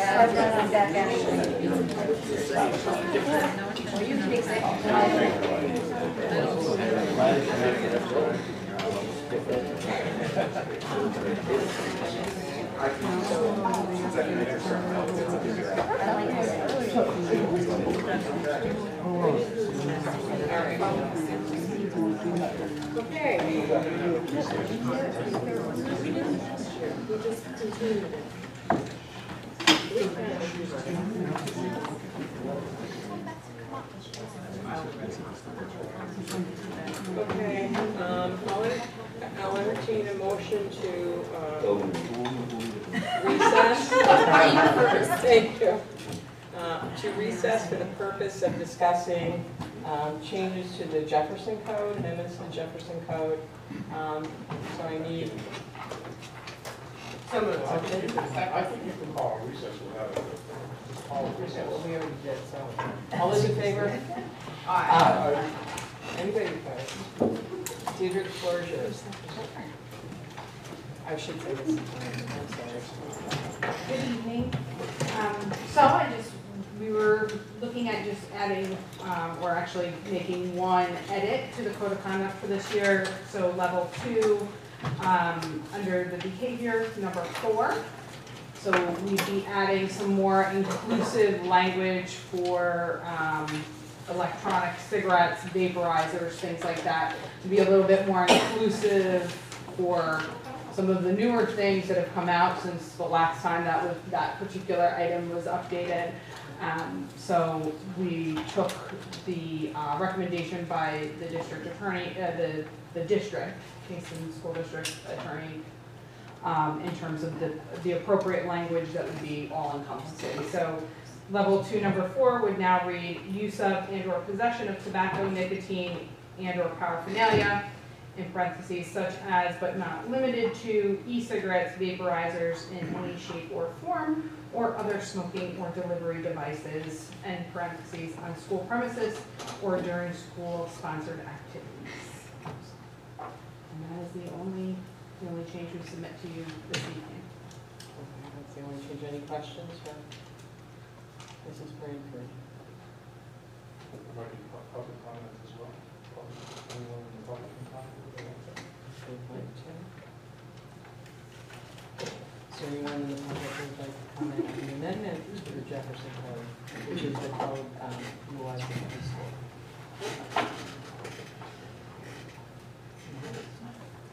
I've done on that actually. Okay, I'll entertain a motion to recess. Thank you. To recess for the purpose of discussing changes to the Jefferson Code, amendments to the Jefferson Code. So I need. I think you can call a recess without it. Just call a recess. Well, we already did, so. All those in favor? Aye. Anybody opposed? Deirdre, the floor is yours. I should say this. I'm sorry. Good evening. So we were looking at just adding, or actually making one edit to the code of conduct for this year. So level 2, under the behavior, number 4. So we'd be adding some more inclusive language for electronic cigarettes, vaporizers, things like that, to be a little bit more inclusive for some of the newer things that have come out since the last time that particular item was updated. So we took the recommendation by the district attorney, the district, Kingston School District attorney, in terms of the appropriate language that would be all encompassing. So level 2, number 4 would now read use of and/or possession of tobacco, nicotine, and/or paraphernalia, in parentheses, such as but not limited to e-cigarettes, vaporizers in any shape or form, or other smoking or delivery devices, and parentheses, on school premises or during school-sponsored activities. And that is the only change we submit to you this evening. Okay, that's the only change. Any questions for Mrs. Branford? Might be public comments as well. Anyone in the public can comment? So anyone in the public would like to comment on the amendment to the Jefferson Code, which is the code utilized in the school?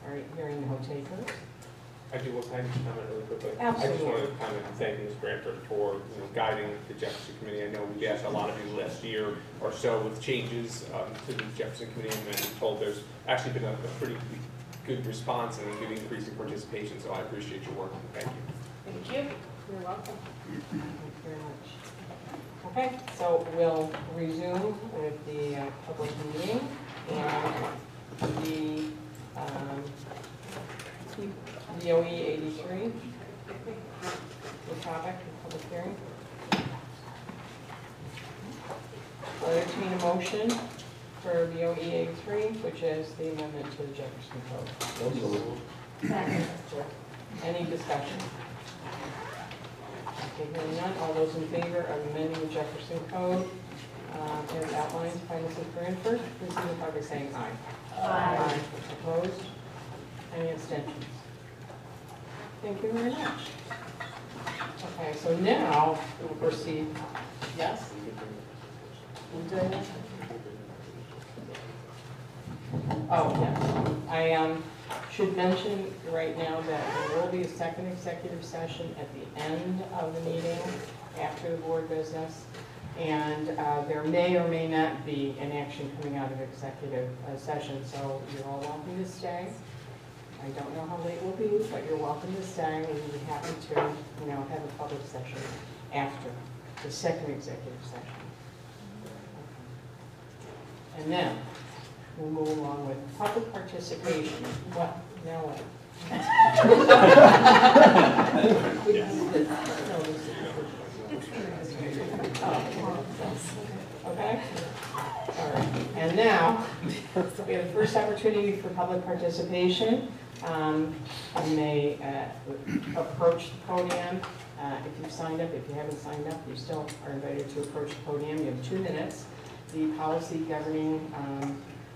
All right, hearing no takers. I do want to comment really quickly. Absolutely. I just wanted to comment and thank Ms. Branford for guiding the Jefferson Committee. I know we've asked a lot of you last year or so with changes to the Jefferson Committee, and I'm told there's actually been a pretty good response and a good increase in participation, so I appreciate your work. Thank you. Thank you. You're welcome. Thank you very much. Okay, so we'll resume with the public meeting and the DOE 83, the topic, the public hearing. I'll entertain a motion for DOE 83, which is the amendment to the Jefferson Code. Any discussion? Okay, hearing none. All those in favor of amending the Jefferson Code as outlined by Mrs. Branford, please signify by saying aye. Aye. Opposed? Any abstentions? Thank you very much. Okay, so now we'll proceed. Yes? Oh, yes. I should mention right now that there will be a second executive session at the end of the meeting after the board business. And there may or may not be an action coming out of executive session, so you're all welcome to stay. I don't know how late we'll be, but you're welcome to stay. We'd be happy to, have a public session after the second executive session. Okay. And then we'll move along with public participation. What? Now what? Okay? All right. And now, we have the first opportunity for public participation. You may approach the podium If you've signed up, if you haven't signed up, you still are invited to approach the podium. You have 2 minutes. The policy governing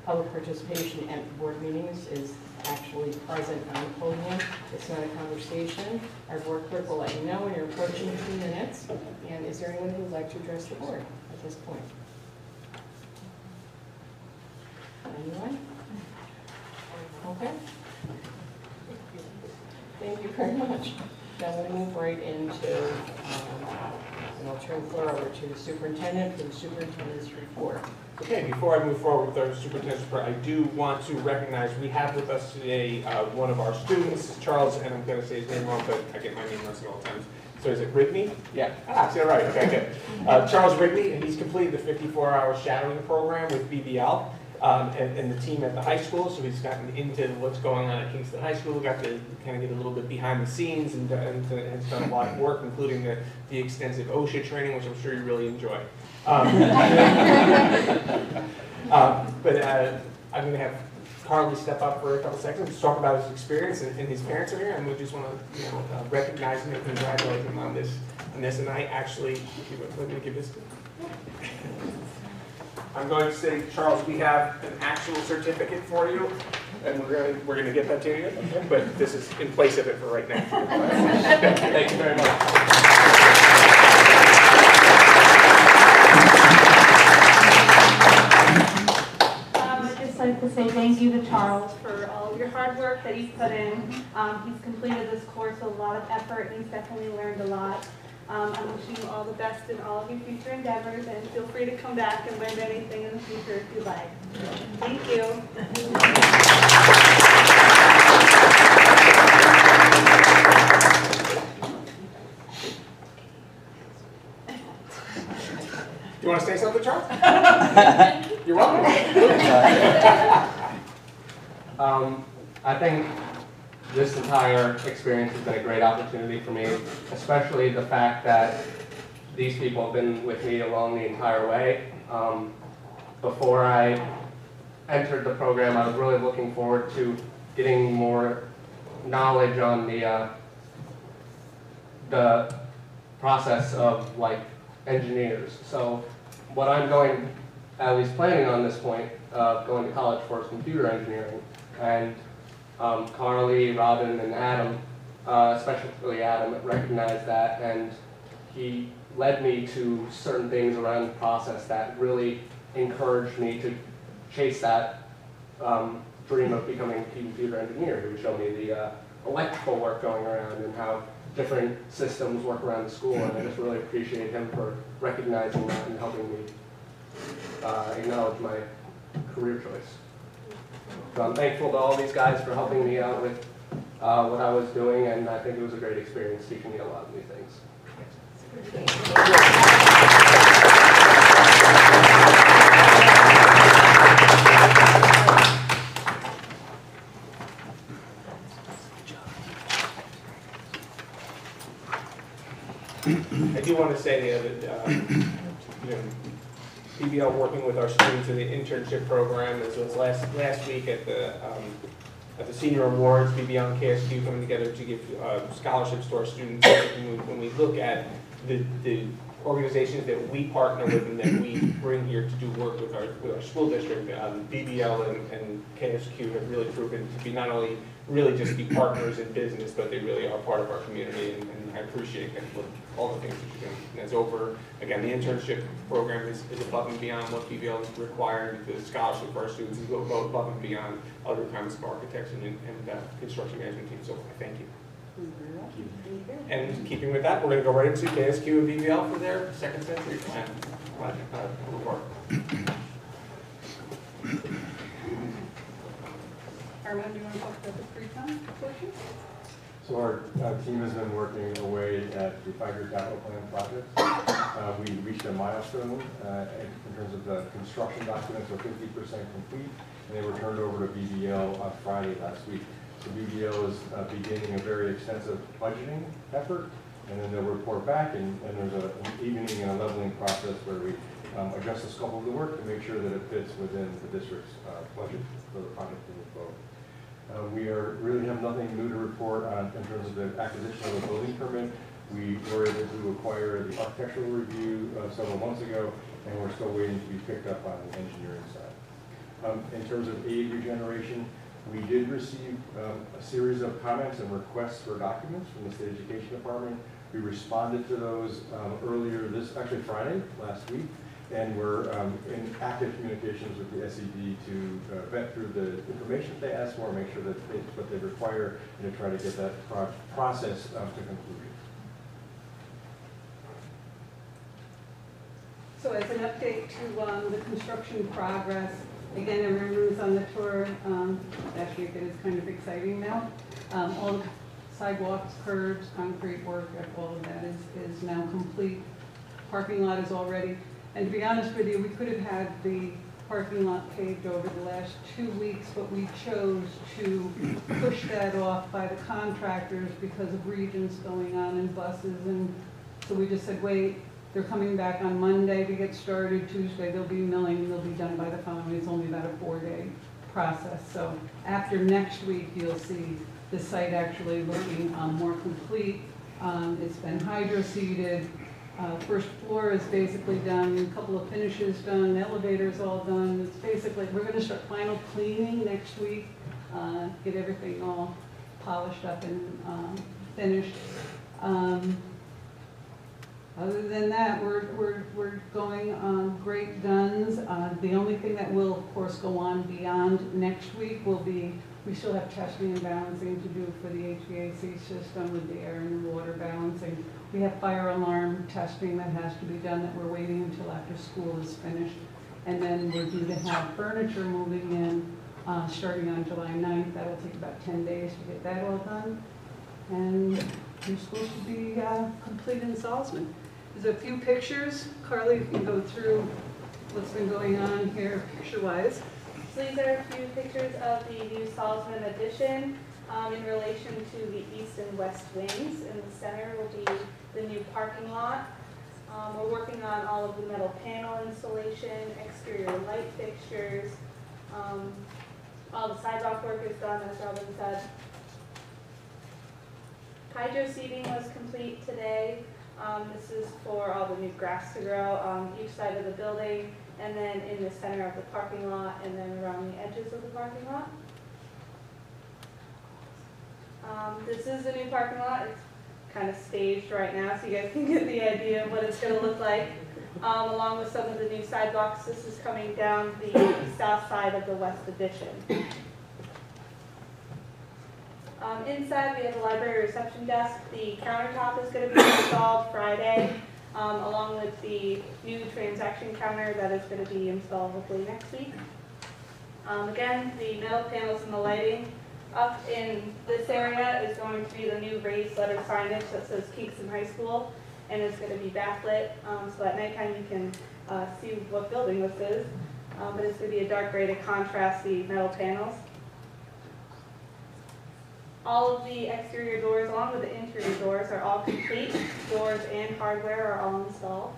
public participation at board meetings is actually present on the podium. It's not a conversation. Our board clerk will let you know when you're approaching 2 minutes. And is there anyone who would like to address the board at this point? Anyone? Okay. Thank you very much. Now we'll move right into, and I'll turn the floor over to the superintendent for the superintendent's report. Okay, before I move forward with our superintendent's report, I do want to recognize we have with us today one of our students, Charles, and I'm going to say his name wrong, but I get my name wrong all the time. So is it Rigney? Yeah. Ah, is that right? Okay, good. Charles Rigney, and he's completed the 54-hour shadowing program with BBL. And the team at the high school, so he's gotten into what's going on at Kingston High School, got to kind of get a little bit behind the scenes and has done a lot of work, including the extensive OSHA training, which I'm sure you really enjoy. But I'm going to have Carly step up for a couple seconds to talk about his experience, and his parents are here, and we just want to recognize him and congratulate him on this. And I actually, let me give this to him. I'm going to say, Charles, we have an actual certificate for you, and we're going to get that to you, but this is in place of it for right now. Thank you very much. I'd just like to say thank you to Charles for all of your hard work that he's put in. He's completed this course with a lot of effort, and he's definitely learned a lot. I'm wishing you all the best in all of your future endeavors, and feel free to come back and learn anything in the future if you like. Thank you. You want to say something, Charles? You're welcome. I think this entire experience has been a great opportunity for me, especially the fact that these people have been with me along the entire way. Before I entered the program, I was really looking forward to getting more knowledge on the process of like engineers. So what I'm going, at least planning on this point, going to college for is computer engineering. And Carly, Robin, and Adam, especially Adam, recognized that, and he led me to certain things around the process that really encouraged me to chase that dream of becoming a computer engineer. He would show me the electrical work going around and how different systems work around the school, and I just really appreciate him for recognizing that and helping me acknowledge my career choice. So I'm thankful to all these guys for helping me out with what I was doing, and I think it was a great experience teaching me a lot of new things. I do want to say that BBL working with our students in the internship program, as was last week at the Senior Awards, BBL and KSQ coming together to give scholarships to our students. When we look at the organizations that we partner with and that we bring here to do work with our school district, BBL and KSQ have really proven to be not only really just be partners in business, but they really are part of our community, and I appreciate that, all the things that you're doing. And as over, again, the internship program is above and beyond what BBL is requiring. The scholarship for our students is above and beyond other kinds of architects and construction management teams, so I thank you. And keeping with that, we're going to go right into KSQ and BBL for their second century plan report. Armand, do you want to talk about the pre-con portion? So our team has been working away at the 5-year capital plan project. We reached a milestone in terms of the construction documents are 50% complete, and they were turned over to BBL on Friday last week. So BBL is beginning a very extensive budgeting effort, and then they'll report back, and there's an evening and a leveling process where we adjust the scope of the work to make sure that it fits within the district's budget for the project to move forward. We really have nothing new to report on in terms of the acquisition of a building permit. We were able to acquire the architectural review several months ago, and we're still waiting to be picked up on the engineering side. In terms of aid regeneration, we did receive a series of comments and requests for documents from the State Education Department. We responded to those earlier actually Friday, last week, and we're in active communications with the SED to vet through the information they asked for, make sure that it's what they require, and to try to get that process to conclusion. So as an update to the construction progress, again, everyone was on the tour last week. It is kind of exciting now. All the sidewalks, curbs, concrete work, all of that is now complete. Parking lot is all ready. And to be honest with you, we could have had the parking lot paved over the last 2 weeks, but we chose to push that off by the contractors because of regions going on and buses. And so we just said, wait, they're coming back on Monday to get started. Tuesday they'll be milling, they'll be done by the following. It's only about a 4-day process. So after next week, you'll see the site actually looking more complete. It's been hydro-seeded. First floor is basically done, a couple of finishes done, the elevator's all done. It's basically, we're going to start final cleaning next week, get everything all polished up and finished. Other than that, we're going on great guns. The only thing that will, of course, go on beyond next week will be, we still have testing and balancing to do for the HVAC system with the air and the water balancing. We have fire alarm testing that has to be done that we're waiting until after school is finished. And then we're due to have furniture moving in starting on July 9th. That'll take about 10 days to get that all done. And we're supposed to be complete in Salzman. There's a few pictures. Carly, you can go through what's been going on here picture-wise. So these are a few pictures of the new Salzman addition in relation to the east and west wings. In the center will be the new parking lot. We're working on all of the metal panel installation, exterior light fixtures. All the sidewalk work is done, as Robin said. Hydro seeding was complete today. This is for all the new grass to grow on each side of the building, and then in the center of the parking lot, and then around the edges of the parking lot. This is the new parking lot. It's kind of staged right now, so you guys can get the idea of what it's going to look like. Along with some of the new sidewalks, this is coming down the south side of the west addition. Inside, we have the library reception desk. The countertop is going to be installed Friday, along with the new transaction counter that is going to be installed hopefully next week. Again, the metal panels and the lighting. Up in this area is going to be the new raised letter signage that says Kingston High School, and it's going to be backlit, so at nighttime you can see what building this is. But it's going to be a dark gray to contrast the metal panels. All of the exterior doors, along with the interior doors, are all complete. Doors and hardware are all installed.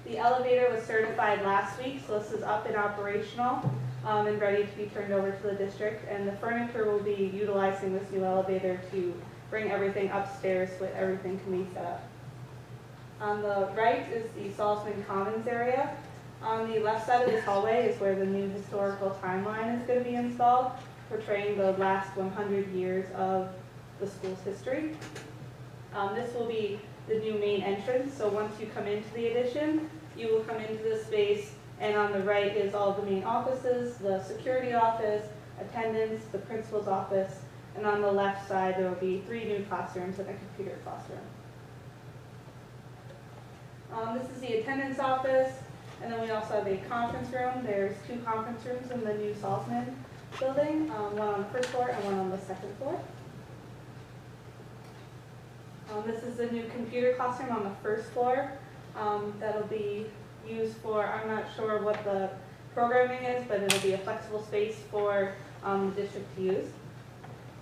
The elevator was certified last week, so this is up and operational and ready to be turned over to the district. And the furniture will be utilizing this new elevator to bring everything upstairs so that everything can be set up. On the right is the Salzman Commons area. On the left side of this hallway is where the new historical timeline is going to be installed, portraying the last 100 years of the school's history. This will be the new main entrance, so once you come into the addition, you will come into this space, and on the right is all the main offices, the security office, attendance, the principal's office, and on the left side there will be 3 new classrooms and a computer classroom. This is the attendance office. And then we also have a conference room. There's 2 conference rooms in the new Salzman building, one on the first floor and one on the second floor. This is the new computer classroom on the first floor. That'll be used for, I'm not sure what the programming is, but it'll be a flexible space for the district to use.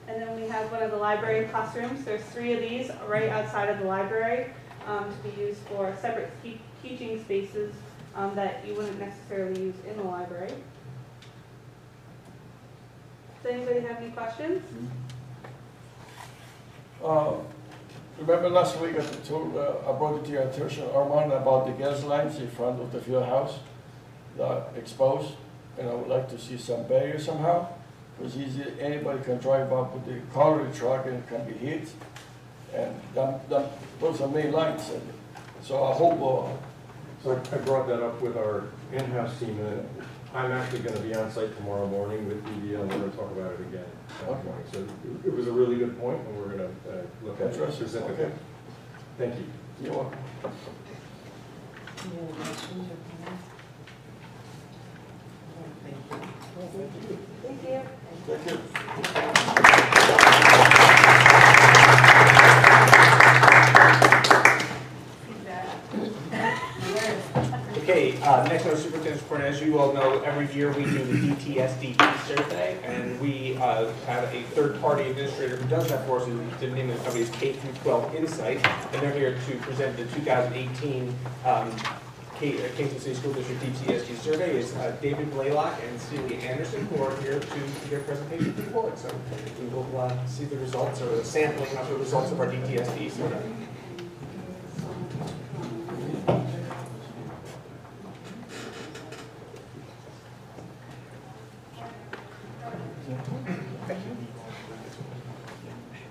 And then we have one of the library classrooms. There's 3 of these right outside of the library to be used for separate teaching spaces that you wouldn't necessarily use in the library. Does anybody have any questions? Remember last week I brought it to your attention, Armand, about the gas lines in front of the field house that are exposed, and I would like to see some barrier somehow, because easy anybody can drive up with the color truck and it can be hit, and those are main lights. And so I hope. So I brought that up with our in-house team, and I'm actually going to be on site tomorrow morning with DDL, and we're going to talk about it again tomorrow morning. So it was a really good point, and we're going to look at it specifically. Okay. Thank you. You're welcome. Any other questions or comments? Thank you. Thank you. Okay, next on the superintendent's report. As you all know, every year we do the DTSD survey, and we have a third-party administrator who does that for us. The name of the company is K-12 Insight, and they're here to present the 2018 Kingston City School District DTSD survey. Is David Blaylock and Celia Anderson, who are here to give a presentation to the board. So we will see the results, or the sampling of the results of our DTSD survey.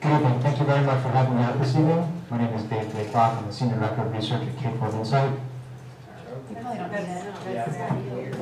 Good evening. Thank you very much for having me out this evening. My name is Dave Blaylock. I'm the Senior Director of Research at K-12 Insight. What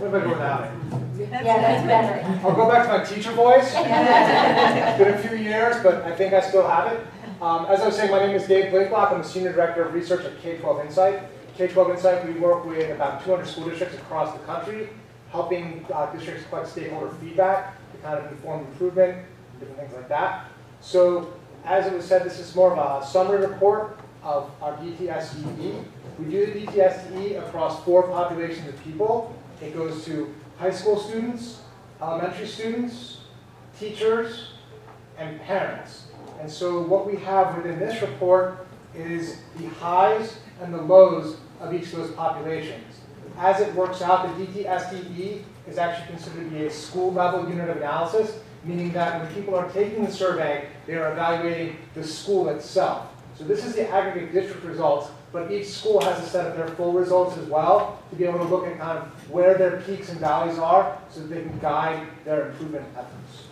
if I go without it? Yeah, that's better. I'll go back to my teacher voice. It's been a few years, but I think I still have it. As I was saying, my name is Dave Blaylock. I'm the Senior Director of Research at K-12 Insight. K-12 Insight, we work with about 200 school districts across the country, helping districts collect stakeholder feedback to kind of inform improvement, different things like that. So, as it was said, this is more of a summary report of our DTSDE. We do the DTSDE across 4 populations of people. It goes to high school students, elementary students, teachers, and parents. And so what we have within this report is the highs and the lows of each of those populations. As it works out, the DTSDE is actually considered to be a school-level unit of analysis, meaning that when people are taking the survey, they are evaluating the school itself. So this is the aggregate district results, but each school has a set of their full results as well to be able to look at kind of where their peaks and valleys are so that they can guide their improvement efforts.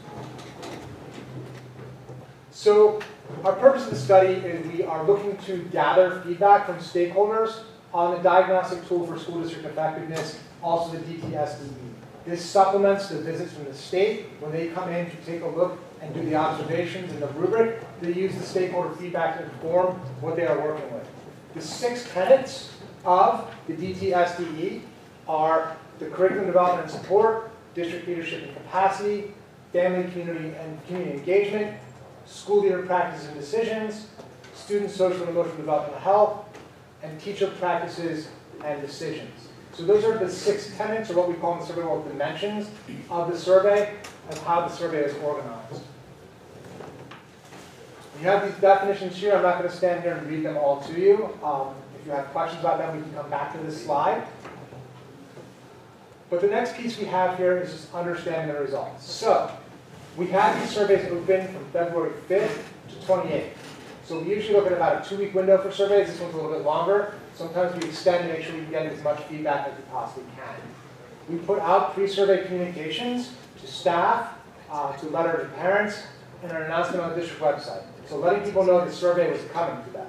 So our purpose of the study is we are looking to gather feedback from stakeholders on the diagnostic tool for school district effectiveness, also the DTSDE. This supplements the visits from the state when they come in to take a look and do the observations in the rubric. They use the stakeholder feedback to inform what they are working with. The 6 tenets of the DTSDE are the curriculum development and support, district leadership and capacity, family, community, and community engagement, school leader practices and decisions, student social and emotional development and health, and teacher practices and decisions. So those are the 6 tenets, or what we call in the survey world dimensions of the survey, of how the survey is organized. You have these definitions here. I'm not going to stand here and read them all to you. If you have questions about them, we can come back to this slide. But the next piece we have here is just understanding the results. So we have these surveys open from February 5th to 28th. So we usually look at about a 2-week window for surveys. This one's a little bit longer. Sometimes we extend to make sure we can get as much feedback as we possibly can. We put out pre-survey communications to staff, to letter to parents, and an announcement on the district website. So letting people know the survey was coming to them.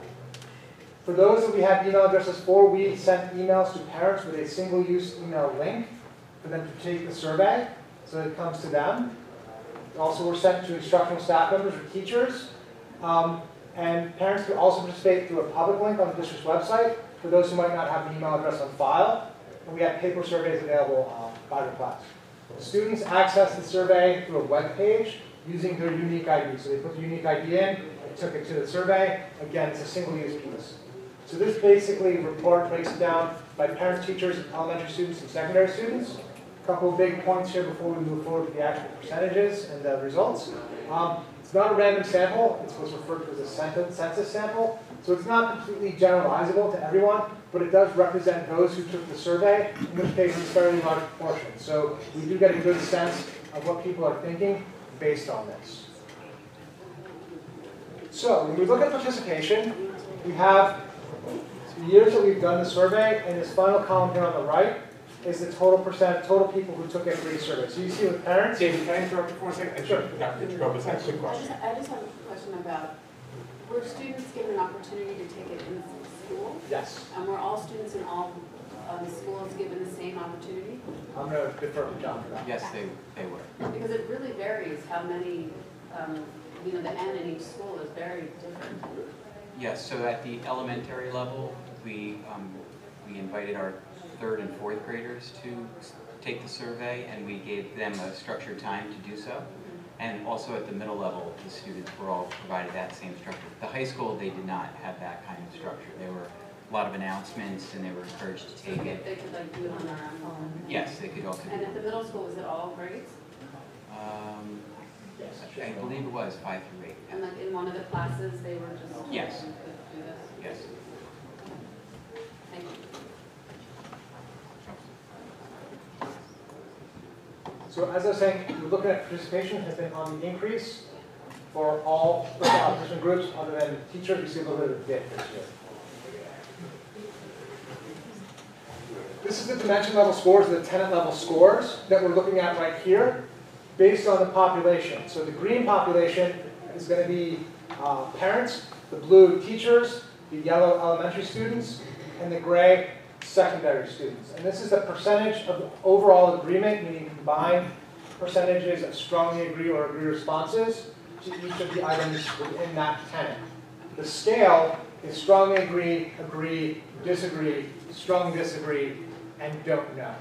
For those that we have email addresses for, we sent emails to parents with a single-use email link for them to take the survey, so it comes to them. Also, we're sent to instructional staff members or teachers. And parents can also participate through a public link on the district's website for those who might not have the email address on file. And we have paper surveys available by request. Students access the survey through a web page using their unique ID. So they put the unique ID in, they took it to the survey. Again, it's a single-use piece. So this basically report breaks it down by parents, teachers, elementary students, and secondary students. A couple of big points here before we move forward to the actual percentages and the results. It's not a random sample. It's what's referred to as a census sample. So it's not completely generalizable to everyone, but it does represent those who took the survey, in which case it's a fairly large proportion. So we do get a good sense of what people are thinking based on this. So when we look at participation, we have the years that we've done the survey, and this final column here on the right is the total people who took every survey. So you see with parents. David, can I interrupt you for 1 second? Sure. Dr. Jacobus has a quick question. I just have a question about, were students given an opportunity to take it in school? Yes. And were all students in all schools given the same opportunity? I'm going to defer to John for that. Yes, they were. Because it really varies how many, the N in each school is very different. Yes, so at the elementary level, we invited our 3rd and 4th graders to take the survey, and we gave them a structured time to do so. And also at the middle level, the students were all provided that same structure. The high school, they did not have that kind of structure. There were a lot of announcements, and they were encouraged to take it. They could do it on their own. Yes, they could also. And at the middle school, was it all grades? I believe it was 5 through 8. And like in one of the classes, they were just Yes. do this? Yes. Thank you. So as I was saying, we're looking at participation has been on the increase for all opposition groups other than teachers. We see a little bit of a dip this year. This is the dimension level scores, the tenant level scores that we're looking at right here based on the population. So the green population is going to be parents, the blue teachers, the yellow elementary students, and the gray secondary students. And this is the percentage of the overall agreement, meaning combined percentages of strongly agree or agree responses to each of the items within that tenant. The scale is strongly agree, agree, disagree, strong disagree, and don't know.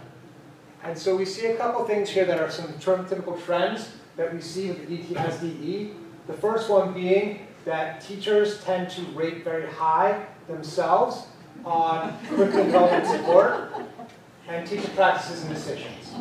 And so we see a couple things here that are some typical trends that we see with the ETSDE. The first one being that teachers tend to rate very high themselves on curriculum development support and teacher practices and decisions.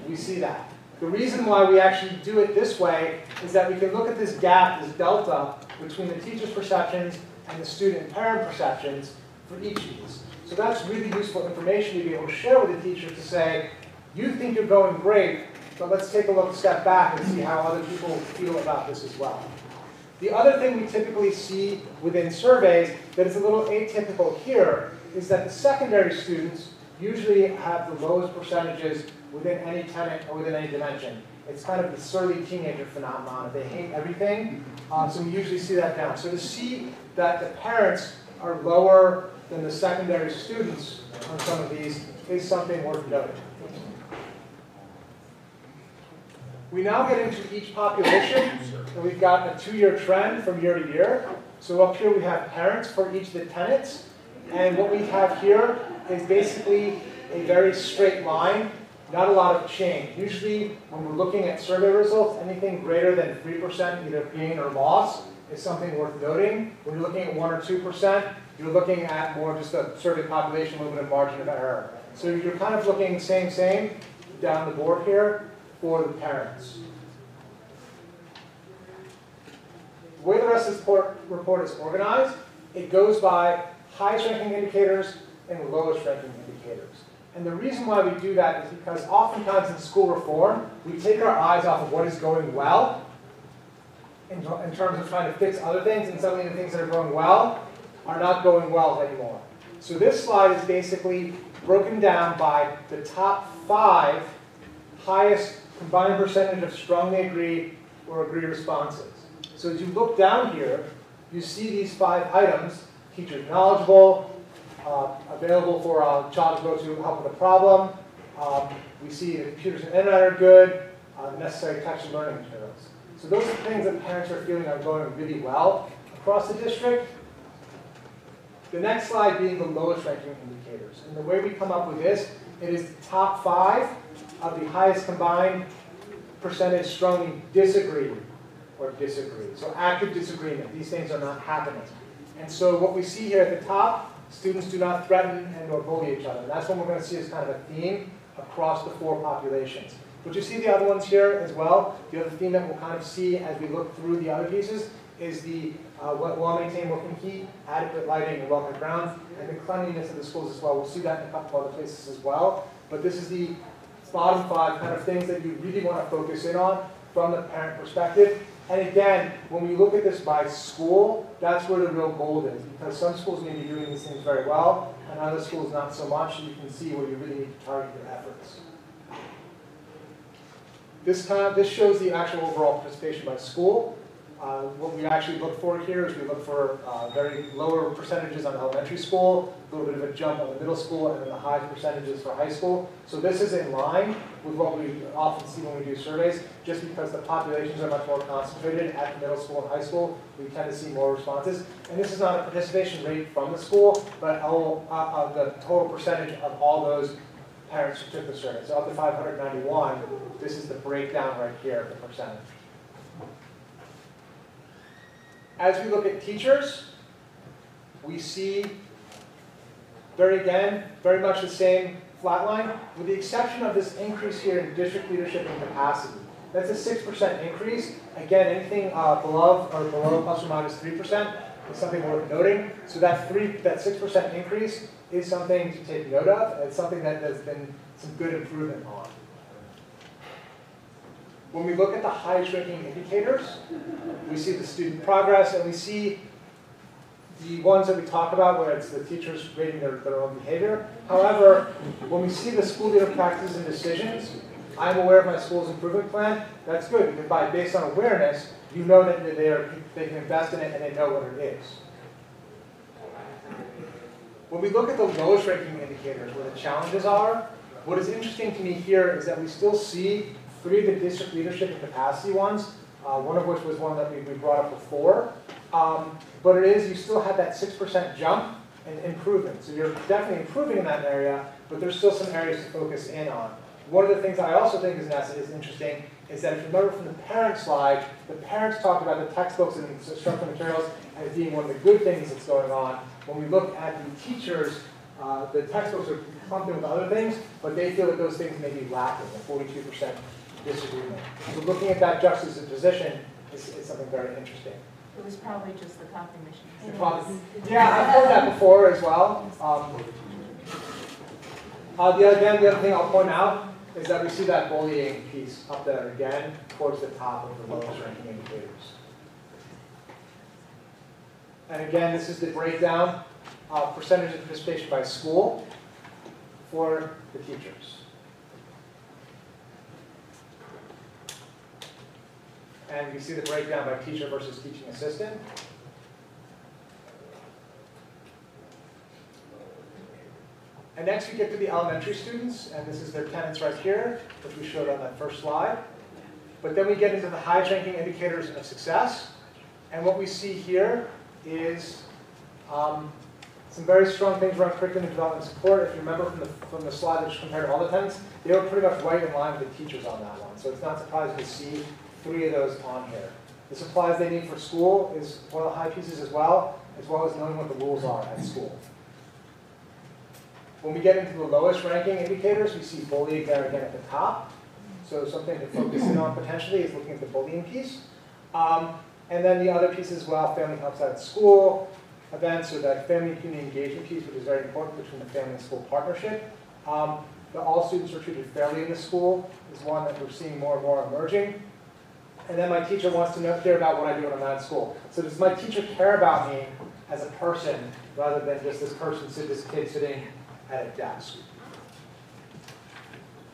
We see that. The reason why we actually do it this way is that we can look at this gap, this delta, between the teacher's perceptions and the student and parent perceptions for each of these. So that's really useful information to be able to share with the teacher to say, you think you're going great, but let's take a step back and see how other people feel about this as well. The other thing we typically see within surveys that is a little atypical here is that the secondary students usually have the lowest percentages within any tenant or within any dimension. It's kind of the surly teenager phenomenon. They hate everything, so we usually see that down. So to see that the parents are lower than the secondary students on some of these is something worth noting. We now get into each population, and we've got a 2-year trend from year to year. So up here we have parents for each of the tenants, and what we have here is basically a very straight line, not a lot of change. Usually when we're looking at survey results, anything greater than 3% either gain or loss is something worth noting. When you're looking at 1 or 2%, you're looking at more just a survey population, a little bit of margin of error. So you're kind of looking same down the board here for the parents. The way the rest of this report is organized, it goes by highest ranking indicators and lowest ranking indicators. And the reason why we do that is because oftentimes in school reform, we take our eyes off of what is going well in terms of trying to fix other things, and some of the things that are going well are not going well anymore. So this slide is basically broken down by the top 5 highest combined percentage of strongly agree or agree responses. So as you look down here, you see these 5 items: teachers knowledgeable, available for a child to go to help with a problem. We see the computers and internet are good, necessary text and learning materials. So those are things that parents are feeling are going really well across the district. The next slide being the lowest ranking indicators. And the way we come up with this, it is the top 5 of the highest combined percentage strongly disagree or disagree. So active disagreement. These things are not happening. And so what we see here at the top, students do not threaten and or bully each other. And that's what we're going to see as kind of a theme across the 4 populations. But you see the other ones here as well. The other theme that we'll kind of see as we look through the other pieces is the well-maintained working heat, adequate lighting, and welcome grounds, and the cleanliness of the schools as well. We'll see that in a couple other places as well. But this is the bottom 5 kind of things that you really want to focus in on from the parent perspective And again, when we look at this by school, that's where the real gold is, because some schools may be doing these things very well, and other schools not so much. You can see where you really need to target your efforts. This shows the actual overall participation by school. What we actually look for here is we look for very lower percentages on elementary school, a little bit of a jump on the middle school, and then the high percentages for high school. So this is in line with what we often see when we do surveys. Just because the populations are much more concentrated at the middle school and high school, we tend to see more responses. And this is not a participation rate from the school, but the total percentage of all those parents who took the survey. So of the 591, this is the breakdown right here of the percentage. As we look at teachers, we see very much the same flat line, with the exception of this increase here in district leadership and capacity. That's a 6% increase. Again, anything below plus or minus 3% is something worth noting. So that 6% increase is something to take note of, and it's something that there's been some good improvement on. When we look at the highest ranking indicators, we see the student progress, and we see the ones that we talk about where it's the teachers rating their own behavior. However, when we see the school leader practices and decisions, I'm aware of my school's improvement plan. That's good, because based on awareness, you know that they can invest in it and they know what it is. When we look at the lowest ranking indicators, where the challenges are, what is interesting to me here is that we still see 3 of the district leadership and capacity ones, one of which was one that we brought up before. But you still have that 6% jump and improvement. So you're definitely improving in that area, but there's still some areas to focus in on. One of the things I also think is interesting is that if you remember from the parent slide, the parents talked about the textbooks and instructional materials as being one of the good things that's going on. When we look at the teachers, the textbooks are clumped in with other things, but they feel that those things may be lacking, a 42% disagreement. So looking at that juxtaposition is something very interesting. It was probably just the copy machine. Yeah, I've heard that before as well. The other thing I'll point out is that we see that bullying piece up there again towards the top of the lowest ranking indicators. And again, this is the breakdown of percentage of participation by school for the teachers. And we see the breakdown by teacher versus teaching assistant. And next we get to the elementary students, and this is their attendance right here, which we showed on that first slide. But then we get into the highest ranking indicators of success. And what we see here is some very strong things around curriculum development support. If you remember from the slide that compared all the attendance, they were pretty much right in line with the teachers on that one. So it's not surprising to see 3 of those on here. The supplies they need for school is one of the high pieces as well as knowing what the rules are at school. When we get into the lowest ranking indicators, we see bullying there again at the top. So something to focus in on potentially is looking at the bullying piece. And then the other piece as well, family helps out at school, events, or that family and community engagement piece, which is very important between the family and school partnership. The all students are treated fairly in the school is one that we're seeing more and more emerging. And then my teacher wants to care about what I do when I'm not at school. So does my teacher care about me as a person rather than just this kid sitting at a desk?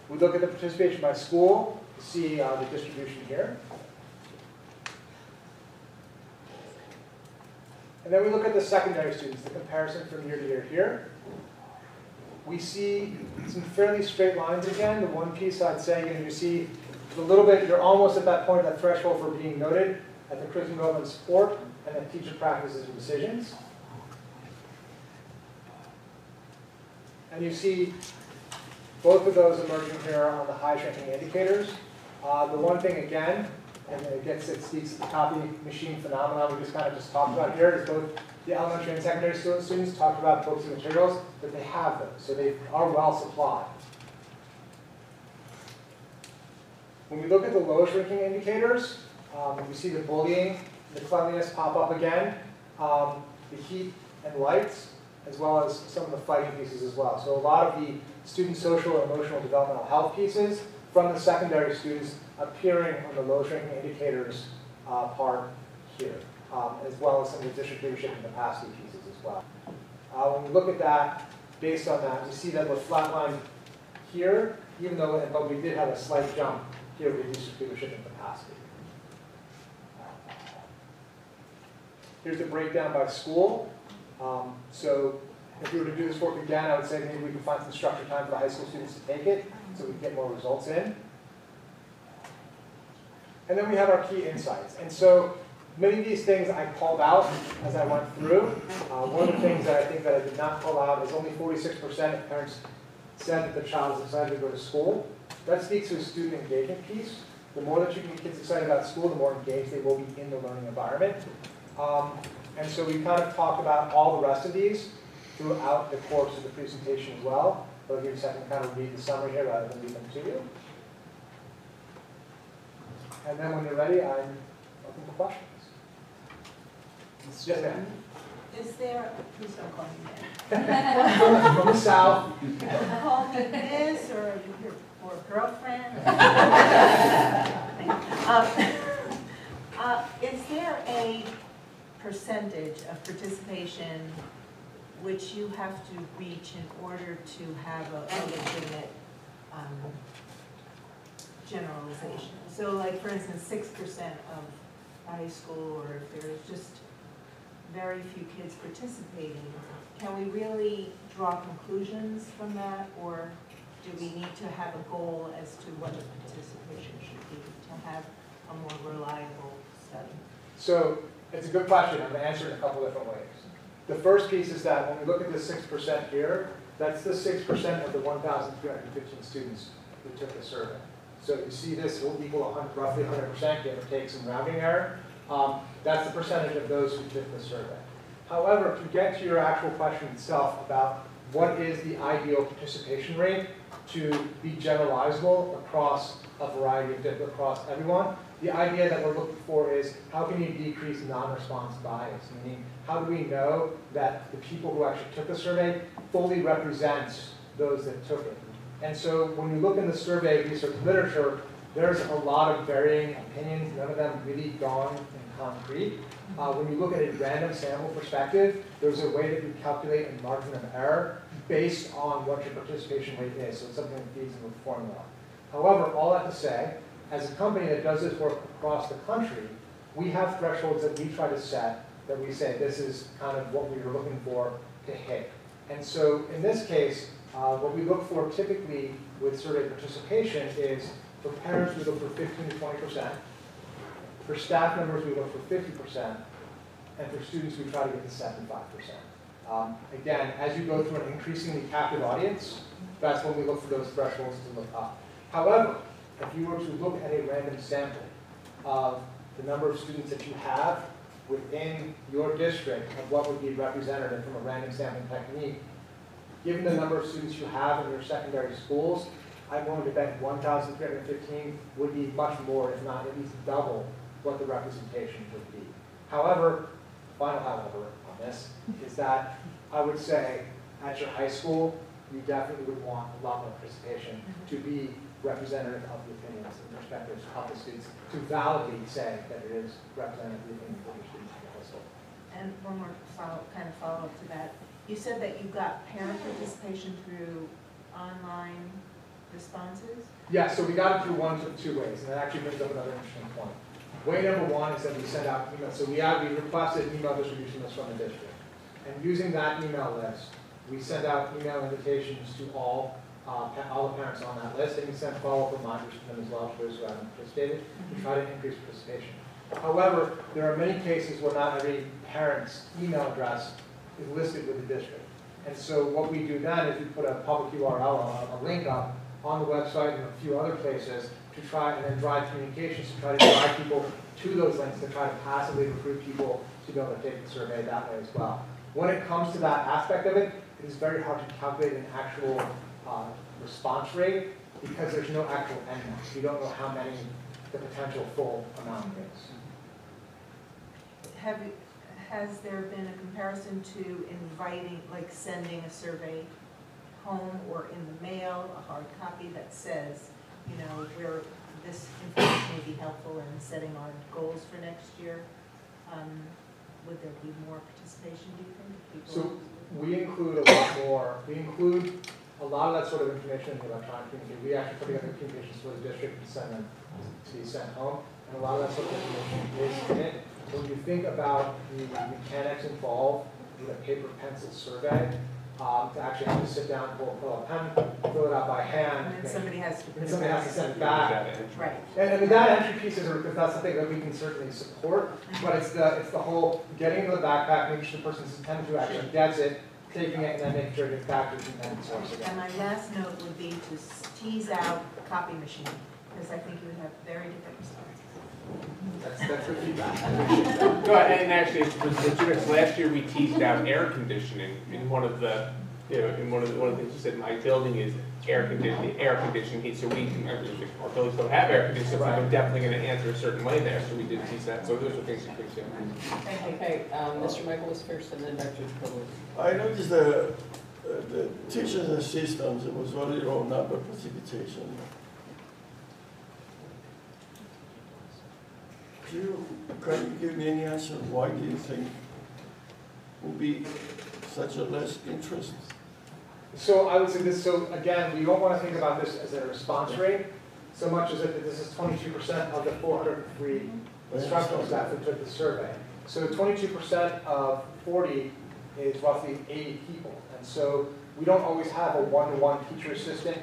We look at the participation by school to see the distribution here. And then we look at the secondary students, the comparison from year to year here. We see some fairly straight lines again. The one piece I'd say, you see a little bit, you're almost at that point, that threshold for being noted at the curriculum development support and then teacher practices and decisions. And you see both of those emerging here on the highest ranking indicators. The one thing again, and it speaks to the copy machine phenomenon we just talked about here, is both the elementary and secondary students talked about books and materials, but they have those, so they are well supplied. When we look at the lowest ranking indicators, we see the bullying, the cleanliness pop up again, the heat and lights, as well as some of the fighting pieces as well. So a lot of the student social and emotional developmental health pieces from the secondary students appearing on the lowest ranking indicators part here, as well as some of the district leadership and capacity pieces as well. When we look at that, based on that, we see that we're flatlined here, even though, but we did have a slight jump here with district leadership and capacity. Here's the breakdown by school. So if we were to do this work again, I would say maybe we can find some structured time for the high school students to take it so we can get more results in. And then we have our key insights. And so many of these things I called out as I went through. One of the things that I think that I did not call out is only 46% of parents said that the child is excited to go to school. That speaks to a student engagement piece. The more that you can get kids excited about school, the more engaged they will be in the learning environment. And so we kind of talked about all the rest of these throughout the course of the presentation as well. But I'll give you a second to kind of read the summary here rather than read them to you. And then when you're ready, I'm open for questions. Yes, ma'am. Is there, please don't call me that. From the south. Call me this or girlfriend? Is there a percentage of participation which you have to reach in order to have a legitimate generalization? So like, for instance, 6% of high school, or if there's just very few kids participating, can we really draw conclusions from that, or do we need to have a goal as to what the participation should be to have a more reliable study? So it's a good question. I'm going to answer it in a couple different ways. The first piece is that when we look at the 6% here, that's the 6% of the 1,315 students who took the survey. So you see this will equal roughly 100%, give or take some rounding error. That's the percentage of those who took the survey. However, to get to your actual question itself about what is the ideal participation rate to be generalizable across a variety of across everyone, the idea that we're looking for is how can you decrease non-response bias? Meaning, how do we know that the people who actually took the survey fully represents those that took it? And so when you look in the survey research literature, there's a lot of varying opinions, none of them really gone in concrete. When you look at a random sample perspective, there's a way that you calculate a margin of error based on what your participation rate is. So it's something that feeds into the formula. However, all that to say, as a company that does this work across the country, we have thresholds that we try to set that we say this is kind of what we were looking for to hit. And so in this case, what we look for typically with survey participation is for parents we look for 15 to 20%, for staff members we look for 50%, and for students we try to get to 75%. Again, as you go through an increasingly captive audience, that's when we look for those thresholds to look up. However, if you were to look at a random sample of the number of students that you have within your district of what would be representative from a random sampling technique, given the number of students you have in your secondary schools, I'm willing to bet 1,315 would be much more, if not at least double, what the representation would be. However, final however on this is that I would say at your high school, you definitely would want a lot more participation to be representative of the opinions and perspectives of the students, to validly say that it is representative of the opinions of your students in the high school. And one more follow-up to that. You said that you got parent participation through online responses? Yeah, so we got it through one of two ways, and that actually brings up another interesting point. Way number one is that we send out emails. So we requested an email distribution list from the district. And using that email list, we send out email invitations to all the parents on that list, and we send follow-up reminders to them as well, for those who haven't participated, to try to increase participation. However, there are many cases where not every parent's email address is listed with the district. And so what we do then is we put a public URL, a link up on the website and a few other places to try and then drive communications to try to drive people to those links to try to passively recruit people to be able to take the survey that way as well. When it comes to that aspect of it, it is very hard to calculate an actual response rate because there's no actual end mark. You don't know how many the potential full amount is. Has there been a comparison to inviting, like sending a survey home or in the mail, a hard copy that says, you know, we're this information may be helpful in setting our goals for next year. Would there be more participation, do you think? People? So we include a lot more, we include a lot of that sort of information in the electronic communication. We actually put together communications for the district and send them to be sent home. And a lot of that sort of information is in it. When you think about the mechanics involved with a paper pencil survey, to actually have to sit down, pull a pen, fill it out by hand. And then somebody has to put And it somebody back. has to send it back. Right. And I mean, that entry piece is, that's something that we can certainly support, but it's the whole getting into the backpack, making sure the person's intended to actually gets it, taking it, and then making sure it gets back to the intended source again. And my last note would be to tease out copy machine, because I think you would have very different responses. That's good feedback. No, and actually, for students, last year we teased out air conditioning in one of the, in one of the things you said in my building is air conditioning heat. So our buildings don't have air conditioning, so we're definitely going to answer a certain way there. So we did tease that. So those are things you could do. Okay, Mr. Michael was first, and then Dr. Pillard. I noticed the teachers assistants, it was very low number precipitation. Can you give me any answer? Why do you think would be such a less interest? So I would say this, so again, we don't want to think about this as a response rate, so much as that this is 22% of the 403 instructional staff who took the survey. So 22% of 40 is roughly 80 people. And so we don't always have a one-to-one teacher assistant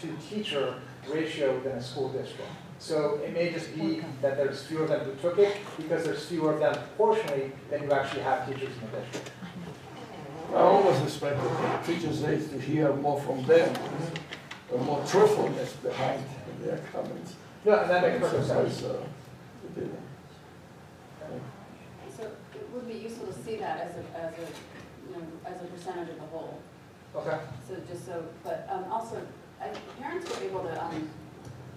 to teacher ratio within a school district. So it may just be that there's fewer of them who took it because there's fewer of them proportionally than you actually have teachers in the district. I always expected the teachers aides to hear more from them, more truthfulness behind their comments. Yeah, and that makes perfect sense. So it would be useful to see that as a percentage of the whole. Okay. So just so, but also, parents were able to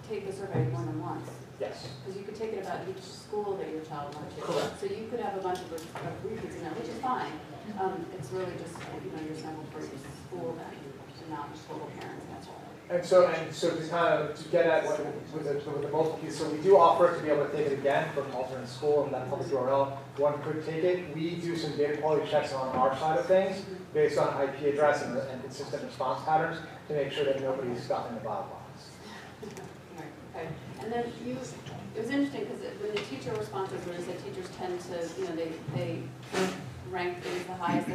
take the survey more than once. Yes. Because you could take it about each school that your child went to. Correct. So you could have a bunch of repeats in there, which is fine. It's really just, your sample for your school then, and not just total parents, that's all. And so to kind of, to get at what, with the multiple piece, so we do offer it to be able to take it again from alternate school and then public URL. One could take it. We do some data quality checks on our side of things based on IP address and consistent response patterns to make sure that nobody's stuck in the black box. Right, okay. And then it was interesting because when the teacher responses, where it said teachers tend to, they rank things the highest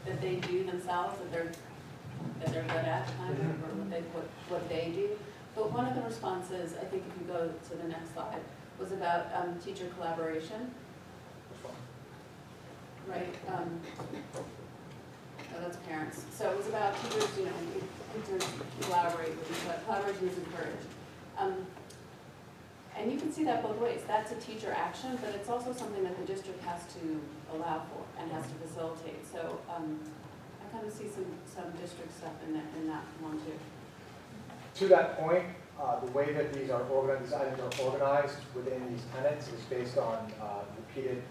that they do themselves, that they're good at, kind of, or what they do. But one of the responses, I think if you go to the next slide, was about teacher collaboration. Right? That's parents. So it was about teachers, teachers collaborate with each other. Collaboration is encouraged. And you can see that both ways. That's a teacher action, but it's also something that the district has to allow for and has to facilitate. So I kind of see some district stuff in that one too. To that point, the way that these items are organized within these tenets is based on repeated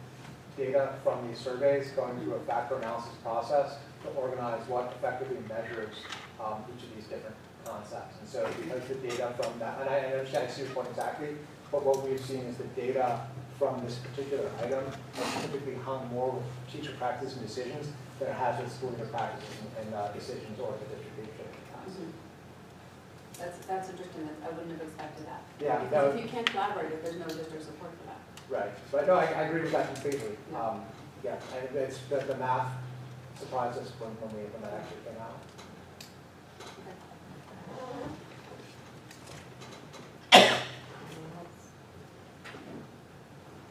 data from these surveys going through a factor analysis process to organize what effectively measures each of these different concepts. And so because the data from that, and I understand, I see your point exactly, but what we've seen is the data from this particular item has typically hung more with teacher practice and decisions than it has with school leader practices and decisions or the district leadership. That's interesting. I wouldn't have expected that. Yeah. Because if you can't collaborate, if there's no district support for that. Right. But no, I agree with that completely. Yeah, and it's the math surprised us when that actually came out.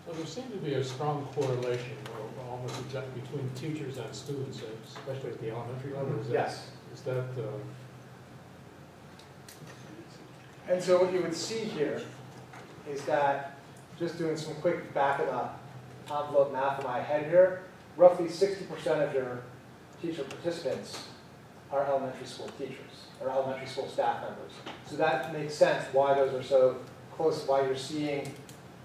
So there seemed to be a strong correlation, or almost exactly, between teachers and students, especially at the elementary level. Yes. Is that? And so what you would see here is that, just doing some quick back of the envelope math in my head here, roughly 60% of your teacher participants are elementary school teachers, or elementary school staff members. So that makes sense why those are so close, why you're seeing,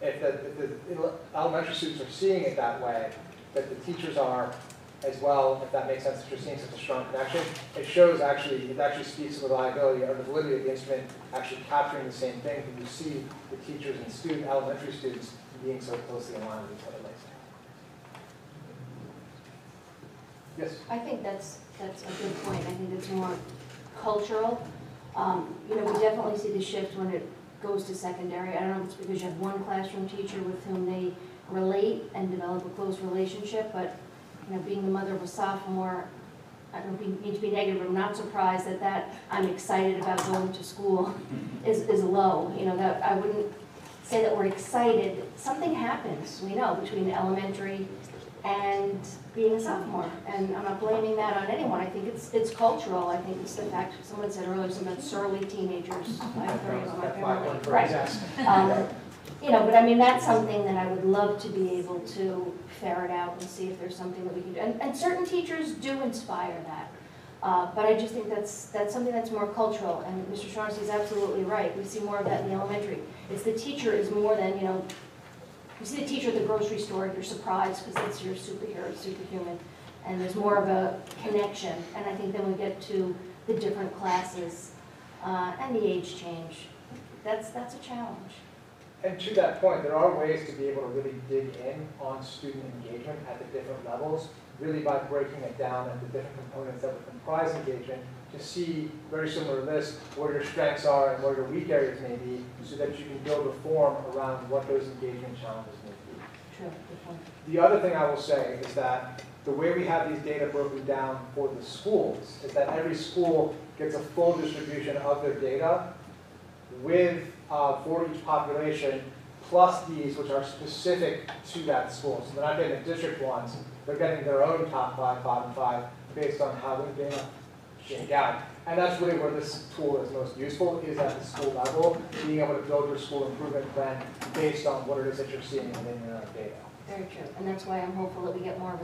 if the elementary students are seeing it that way, that the teachers are as well, if that makes sense, if you're seeing such a strong connection. It shows actually, it actually speaks to the reliability or the validity of the instrument actually capturing the same thing, when you see the teachers and elementary students being so closely aligned with each other. Yes? I think that's a good point. I think it's more cultural. You know, we definitely see the shift when it goes to secondary. I don't know if it's because you have one classroom teacher with whom they relate and develop a close relationship, but, you know, being the mother of a sophomore, I don't mean to be negative, but I'm not surprised that I'm excited about going to school is low. You know, that I wouldn't say that we're excited. Something happens, we know, between elementary and being a sophomore. And I'm not blaming that on anyone. I think it's cultural. I think it's the fact, someone said earlier, something about surly teenagers. I have 30 of my family. Right. You know, but I mean, that's something that I would love to be able to ferret out and see if there's something that we can do. And certain teachers do inspire that. But I just think that's something that's more cultural. And Mr. Shaughnessy is absolutely right. We see more of that in the elementary. It's the teacher is more than, you know, you see the teacher at the grocery store, you're surprised because that's your superhero, superhuman. And there's more of a connection. And I think then we get to the different classes and the age change. That's a challenge. And to that point, there are ways to be able to really dig in on student engagement at the different levels, really by breaking it down into different components that would comprise engagement to see, very similar to this, where your strengths are and where your weak areas may be, so that you can build a form around what those engagement challenges may be. True, good point. The other thing I will say is that the way we have these data broken down for the schools is that every school gets a full distribution of their data with for each population, plus these which are specific to that school. So they're not getting the district ones, they're getting their own top 5, bottom 5, based on how their data shake out. And that's really where this tool is most useful, is at the school level, being able to build your school improvement plan based on what it is that you're seeing within your own data. Very true. And that's why I'm hopeful that we get more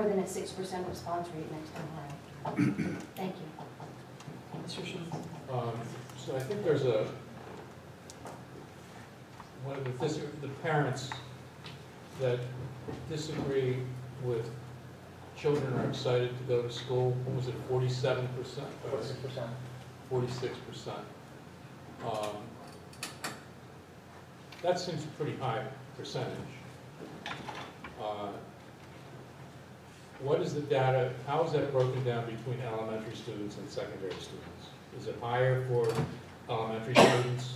than a 6% response rate next time around. Thank you. Mr. Sheets? So I think there's one of the parents that disagree with children are excited to go to school. What was it, 47%? 46%. 46%. That seems a pretty high percentage. What is the data, how is that broken down between elementary students and secondary students? Is it higher for elementary students?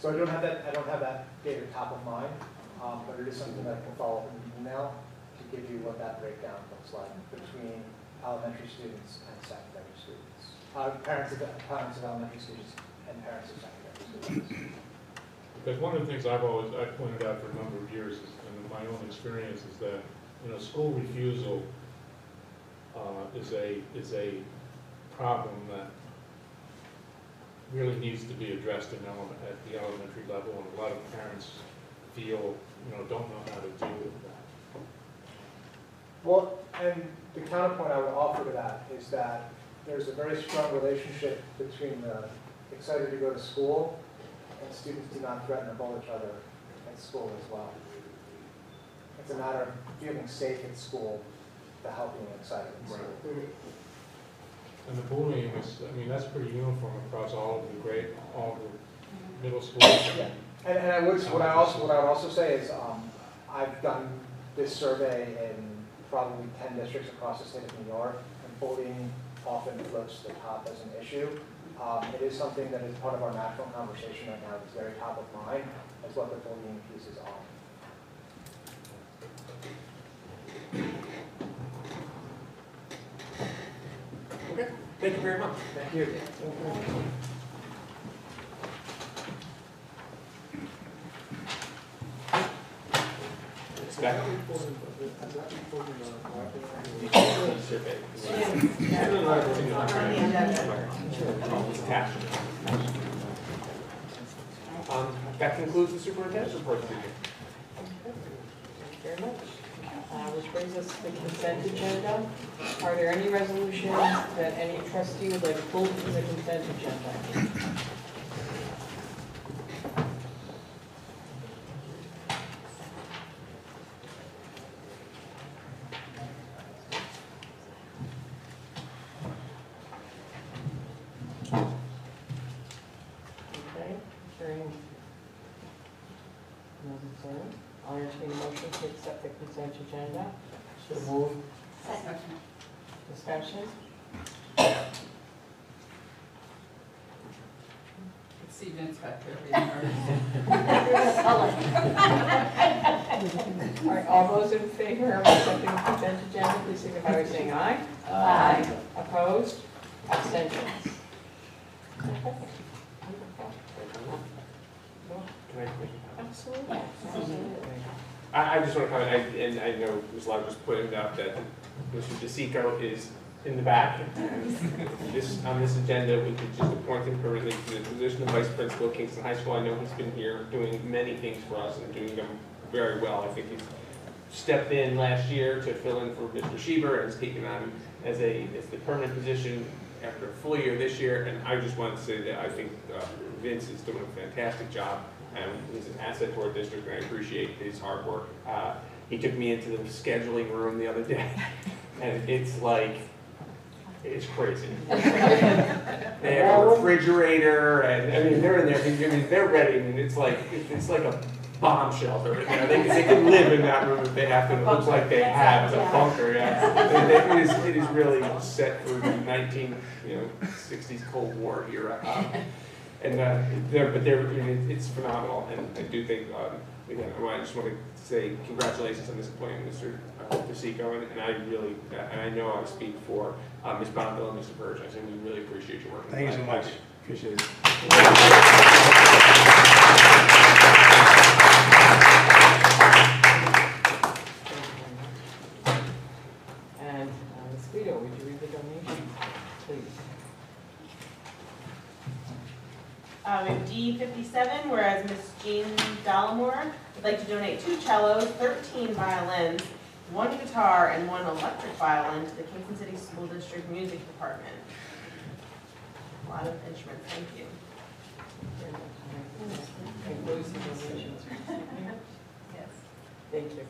So I don't have that data top of mind, but it is something that I can follow up in the email to give you what that breakdown looks like between elementary students and secondary students. Parents of elementary students and parents of secondary students. Because one of the things I've pointed out for a number of years, and in my own experience, is that, you know, school refusal is a problem that really needs to be addressed at the elementary level, and a lot of parents feel, you know, don't know how to deal with that. Well, and the counterpoint I would offer to that is that there's a very strong relationship between the excited to go to school and students do not threaten or bully each other at school as well. It's a matter of feeling safe at school to help being excited at school. Right. And the bullying is, I mean, that's pretty uniform across all the middle schools. Yeah. And what I would also say is I've done this survey in probably 10 districts across the state of New York, and bullying often floats to the top as an issue. It is something that is part of our national conversation right now. It's very top of mind as what the bullying pieces are. Okay, thank you very much. Thank you. That concludes the superintendent's report. Thank you very much. Which brings us to the consent agenda. Are there any resolutions that any trustee would like to pull from the consent agenda? Okay, hearing no concern, I'll entertain a motion to accept the consent agenda. So move. Discussion? See Vince back there reading hers. All right, all those in favor of accepting the consent agenda, please signify by saying aye. Aye. Opposed? Abstentions? Can I make a comment? Absolutely. I just want to comment, and I know Ms. Lau just pointed out that Mr. DeSico is in the back. And on this agenda, we could just appoint him permanently to the position of vice principal at Kingston High School. I know he's been here doing many things for us and doing them very well. I think he's stepped in last year to fill in for Mr. Schieber and has taken on as the permanent position after a full year this year. And I just want to say that I think Vince is doing a fantastic job. And he's an asset to our district, and I appreciate his hard work. He took me into the scheduling room the other day, and it's like, it's crazy. They have a refrigerator, and I mean, they're in there, I mean, they're ready, and it's like a bomb shelter. You know, they can live in that room if they have to. It looks like they have a bunker. Yeah, it is really set for the 1960s Cold War era. It's phenomenal, and I do think, again, I just want to say congratulations on this appointment, Mr. DeSico, and I really, and I know I speak for Ms. Bonville and Mr. Burge. I say we really appreciate your work. Thank you so much. Appreciate it. And Ms. Guido, would you read the donation, please? In D57, whereas Ms. Jean Dollamore would like to donate 2 cellos, 13 violins, 1 guitar, and 1 electric violin to the Kingston City School District Music Department. A lot of instruments, thank you. Yes. Thank you.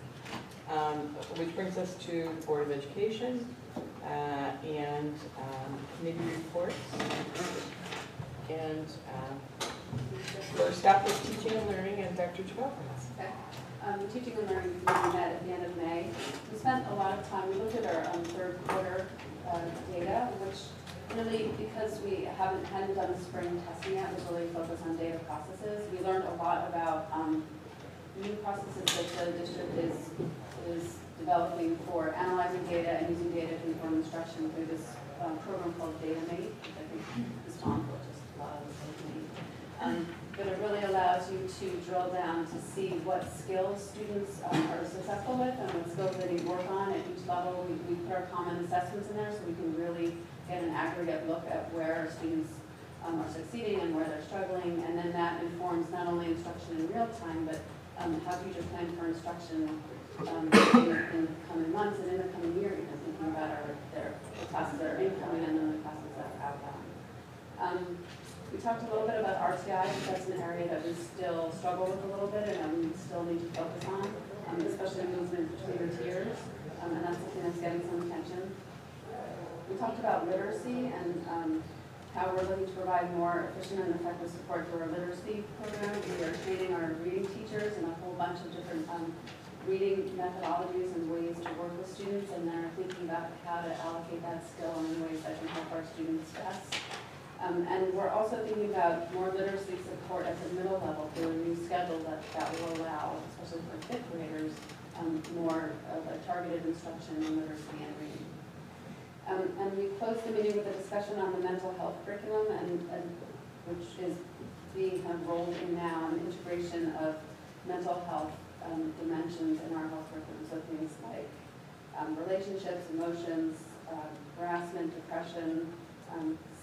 Which brings us to the Board of Education and committee reports. And first up is teaching and learning, and Dr. Chapman. Okay. Teaching and learning committee met at the end of May. We spent a lot of time, we looked at our third quarter data, which really, because we hadn't done the spring testing yet, was really focused on data processes. We learned a lot about new processes that the district is developing for analyzing data and using data to inform instruction through this program called DataMate, which I think is fun, but just a lot of but it really allows you to drill down to see what skills students are successful with and what skills they need work on at each level. We put our common assessments in there so we can really get an aggregate look at where students are succeeding and where they're struggling, and then that informs not only instruction in real time, but how teachers plan for instruction in the coming months and in the coming year, because thinking about their classes that are incoming and then the classes that are outbound. We talked a little bit about RTI, because that's an area that we still struggle with a little bit and we still need to focus on, especially movement between the tiers, and that's something that's getting some attention. We talked about literacy and how we're looking to provide more efficient and effective support through our literacy program. We are training our reading teachers in a whole bunch of different reading methodologies and ways to work with students, and they're thinking about how to allocate that skill in ways that can help our students best. And we're also thinking about more literacy support at the middle level through a new schedule that will allow, especially for fifth graders, more of a targeted instruction in literacy and reading. And we closed the meeting with a discussion on the mental health curriculum, and which is being kind of rolled in now, an integration of mental health dimensions in our health curriculum. So things like relationships, emotions, harassment, depression,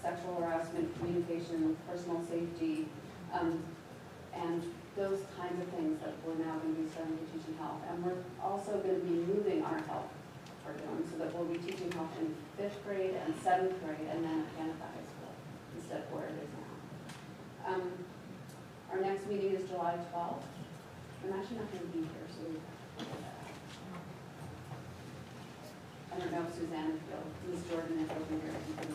sexual harassment, communication, personal safety, and those kinds of things that we're now going to be starting to teach in health. And we're also going to be moving our health curriculum so that we'll be teaching health in 5th grade and 7th grade and then again at the high school instead of where it is now. Our next meeting is July 12th. I'm actually not going to be here, so I don't know if Suzanne, if Ms. Jordan, if you'll be here, if you can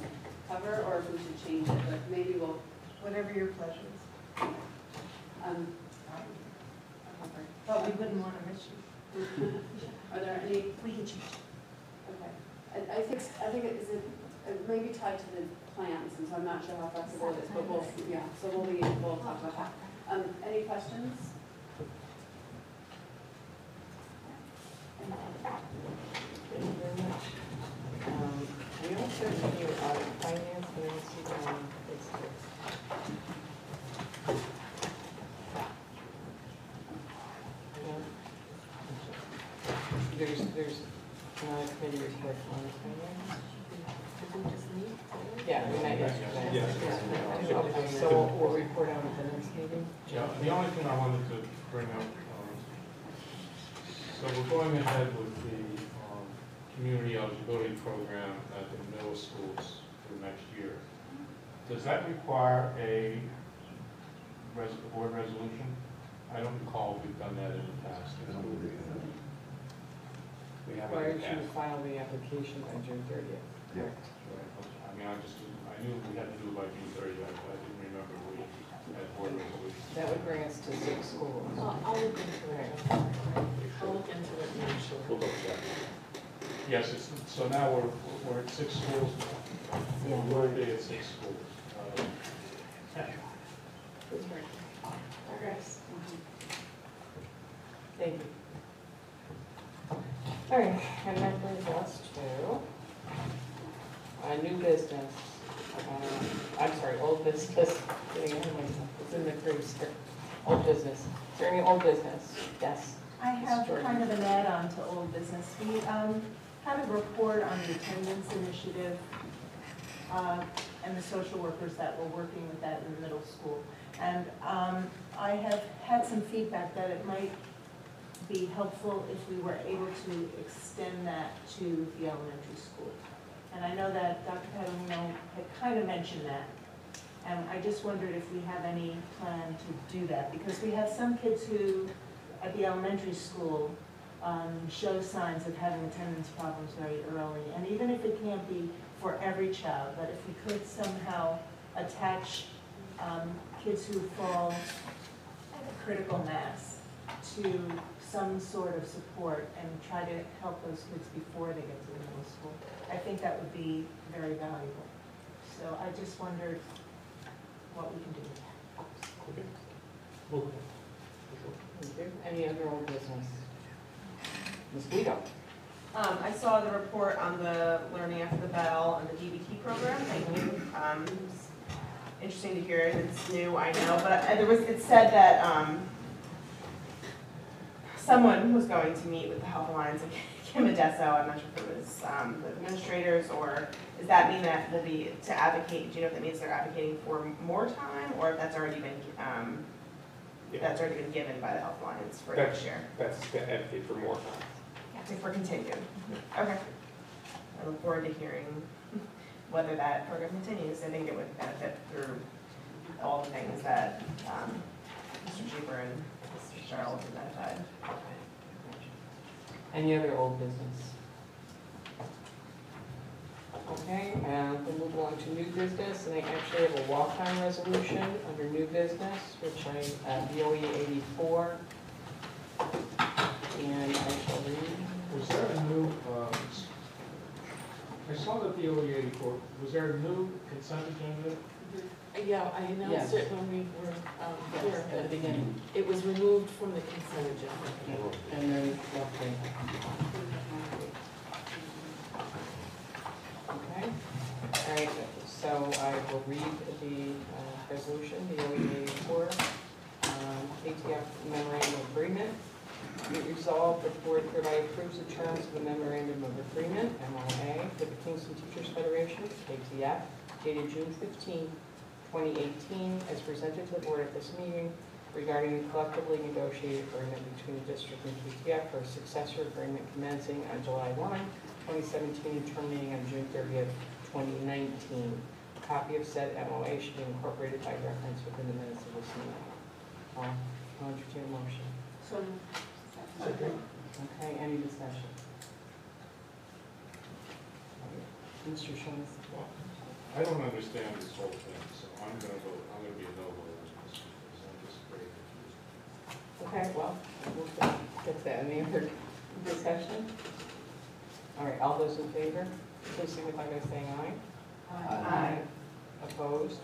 cover, or if we should change it, but maybe we'll, Whatever your pleasure is. But we wouldn't want to miss you. are there any, We can change. okay. I think it may be tied to the plans, and so I'm not sure how flexible it is, but we'll, yeah, so we'll talk about that. Any questions? Thank you very much. We also need audit finance, and then see on this. There's another committee report on finance. Did we just meet? Yeah, we met yesterday. Yes. Okay, so we'll report out at the next meeting. Yeah, the only thing I wanted to bring up, so we're going ahead with the community eligibility program at the middle schools for next year. Does that require a board resolution? I don't recall if we've done that in the past. We have Required it in to the past. file the application by June 30th. Correct. I mean, I knew we had to do it by June 30th, I didn't remember we had board resolution. That would bring us to 6 schools. I'll look into it. I'll look into it and make sure. We'll look at that. Yes, so now we're at 6 schools now. Yeah. We're already at 6 schools. Progress. Thank you. All right, and that brings us to new business. I'm sorry, old business. Getting ahead of myself. It's in the cruise here. Old business. Is there any old business? Yes. I have Jordan. kind of an add-on to old business. We had a report on the attendance initiative and the social workers that were working with that in the middle school. And I have had some feedback that it might be helpful if we were able to extend that to the elementary school. And I know that Dr. Catalino had kind of mentioned that. And I just wondered if we have any plan to do that, because we have some kids who, at the elementary school, show signs of having attendance problems very early. And even if it can't be for every child, but if we could somehow attach kids who fall at a critical mass to some sort of support and try to help those kids before they get to the middle school, I think that would be very valuable. So I just wondered what we can do with that. Thank you. Any other old business? Ms. Guido? I saw the report on the Learning After the Bell and the DBT program, thank you. It's interesting to hear it, it's new, I know, but it said that someone was going to meet with the Health Alliance of Kim Adesso. I'm not sure if it was the administrators, or does that mean that they'll be to advocate, do you know if that means they're advocating for more time, or if that's already been given by the Health Alliance for next year? That's to advocate for more time. For continued. Okay. I look forward to hearing whether that program continues. I think it would benefit through all the things that Mr. Cheever and Mr. Charles have identified. Any other old business? Okay, we'll move on to new business, and I actually have a walk-on resolution under new business, which BOE 84, and I shall read. Was there a new, I saw the BOE 84, was there a new consent agenda? Yeah, I announced it when we were here at the beginning. It was removed from the consent agenda. And then, okay. Okay, all right, so I will read the resolution, the BOE 84, ATF memorandum of agreement. Be it resolved that the board hereby approves the terms of the memorandum of agreement, MOA, with the Kingston Teachers Federation, KTF, dated June 15, 2018, as presented to the board at this meeting regarding the collectively negotiated agreement between the district and KTF for a successor agreement commencing on July 1, 2017, and terminating on June 30th, 2019. A copy of said MOA should be incorporated by reference within the minutes of this meeting. I'll entertain a motion. So, Okay, any discussion? Mr. Shaughnessy. I don't understand this whole thing, so I'm gonna be a no vote on this, because I'm just very confused. Okay, well, we'll get that. Any other discussion? All right, all those in favor, please signify by saying aye. Aye. Opposed?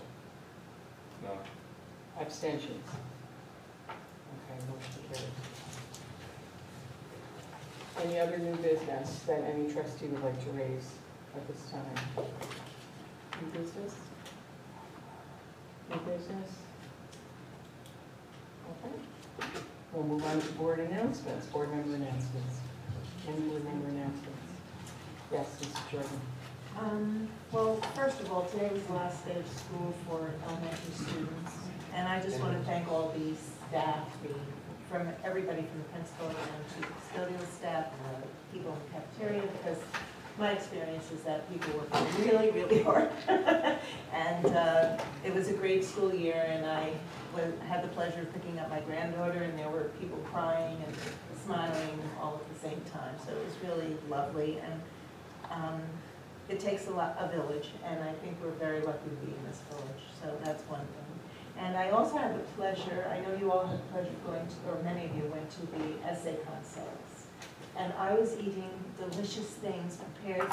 No. Abstentions? Okay, motion carries. Any other new business that any trustee would like to raise at this time? New business? New business? Okay. We'll move on to board announcements, board member announcements. Any board member announcements? Yes, Mrs. Jordan. Well, first of all, today was the last day of school for elementary students, and I just want to thank all the staff, from everybody from the principal and to the custodial staff and the people in the cafeteria, because my experience is that people work really, really hard. And it was a great school year, and I had the pleasure of picking up my granddaughter, and there were people crying and smiling all at the same time, so it was really lovely. And it takes a village, and I think we're very lucky to be in this village, so that's one thing. And I also had the pleasure, I know you all had the pleasure of going to, or many of you went to the essay concepts, and I was eating delicious things prepared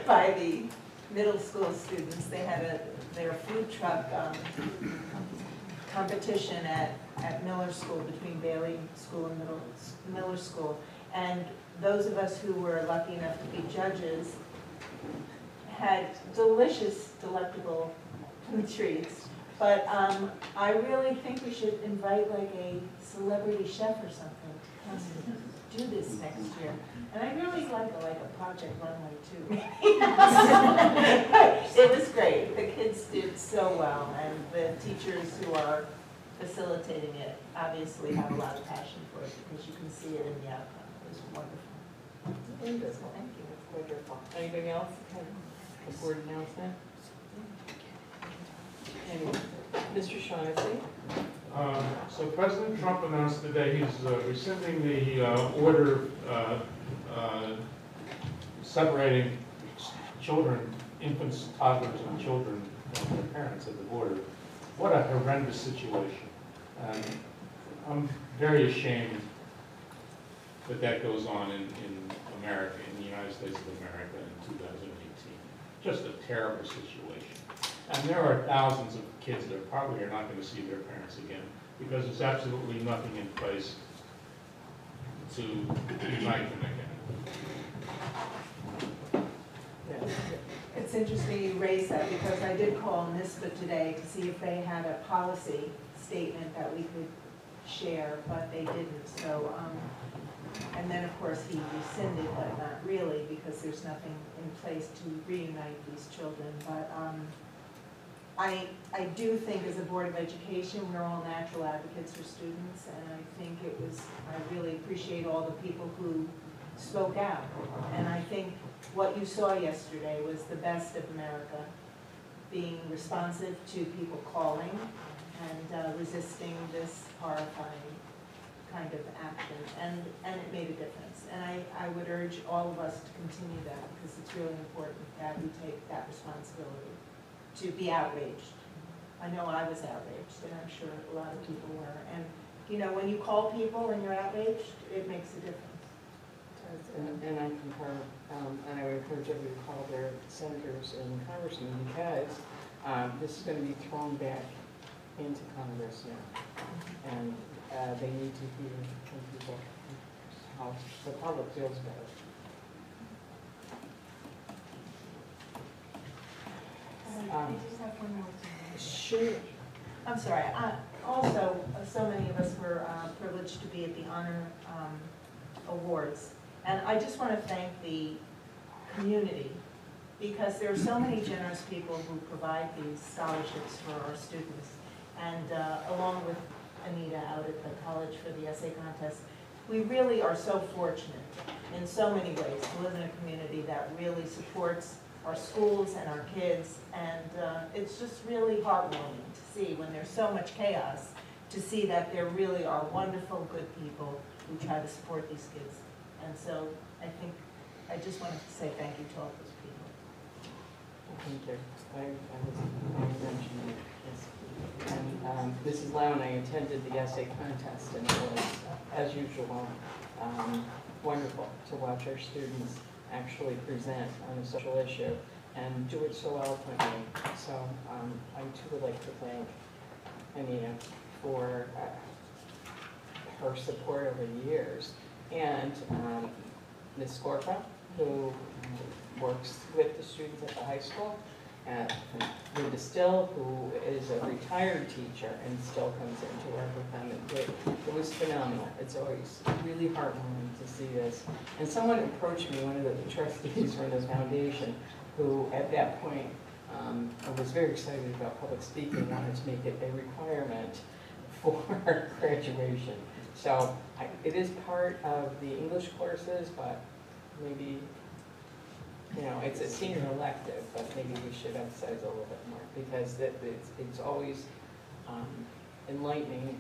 by the middle school students. They had their food truck competition at Miller School, between Bailey School and Miller School, and those of us who were lucky enough to be judges had delicious, delectable treats. But I really think we should invite like a celebrity chef or something to come and do this next year. And I really like a Project Runway too. It was great. The kids did so well, and the teachers who are facilitating it obviously have a lot of passion for it, because you can see it in the outcome. It was wonderful. Wonderful. Thank you. Wonderful. Anybody else? A board announcement? Mr. Shaughnessy? So President Trump announced today he's rescinding the order separating children, infants, toddlers, and children from their parents at the border. What a horrendous situation. And I'm very ashamed that that goes on in America, in the United States of America in 2018. Just a terrible situation. And there are thousands of kids that probably are not going to see their parents again, because there's absolutely nothing in place to unite them again. It's interesting you raise that, because I did call NISBA today to see if they had a policy statement that we could share, but they didn't. So, and then of course he rescinded, but not really, because there's nothing in place to reunite these children. But I do think as a Board of Education, we're all natural advocates for students, and I think I really appreciate all the people who spoke out. And I think what you saw yesterday was the best of America, being responsive to people calling and resisting this horrifying kind of action, and it made a difference. And I would urge all of us to continue that, because it's really important that we take that responsibility to be outraged. I know I was outraged, and I'm sure a lot of people were. And you know, when you call people and you're outraged, it makes a difference. And I concur, and I would encourage everybody to call their senators and congressmen, because this is going to be thrown back into Congress now, and they need to hear from people how the public feels about it. I just have one more thing. Sure. I'm sorry. Also, so many of us were privileged to be at the honor awards, and I just want to thank the community, because there are so many generous people who provide these scholarships for our students. And along with Anita out at the college for the essay contest, we really are so fortunate in so many ways to live in a community that really supports our schools and our kids, and it's just really heartwarming to see, when there's so much chaos, to see that there really are wonderful, good people who try to support these kids. And so I think I just wanted to say thank you to all those people. Thank you. I mentioned this. And Mrs. Lau and I attended the essay contest, and it was, as usual, wonderful to watch our students actually present on a social issue and do it so eloquently. So I too would like to thank Anita for her support over the years, and Ms. Scorpa, who works with the students at the high school, and Linda Still, who is a retired teacher and still comes in to work with them. It was phenomenal. It's always really heartwarming to see this. And someone approached me, one of the trustees from the foundation, who at that point was very excited about public speaking, wanted to make it a requirement for graduation. So it is part of the English courses, but maybe, you know, it's a senior elective, but maybe we should emphasize a little bit more, because it's always enlightening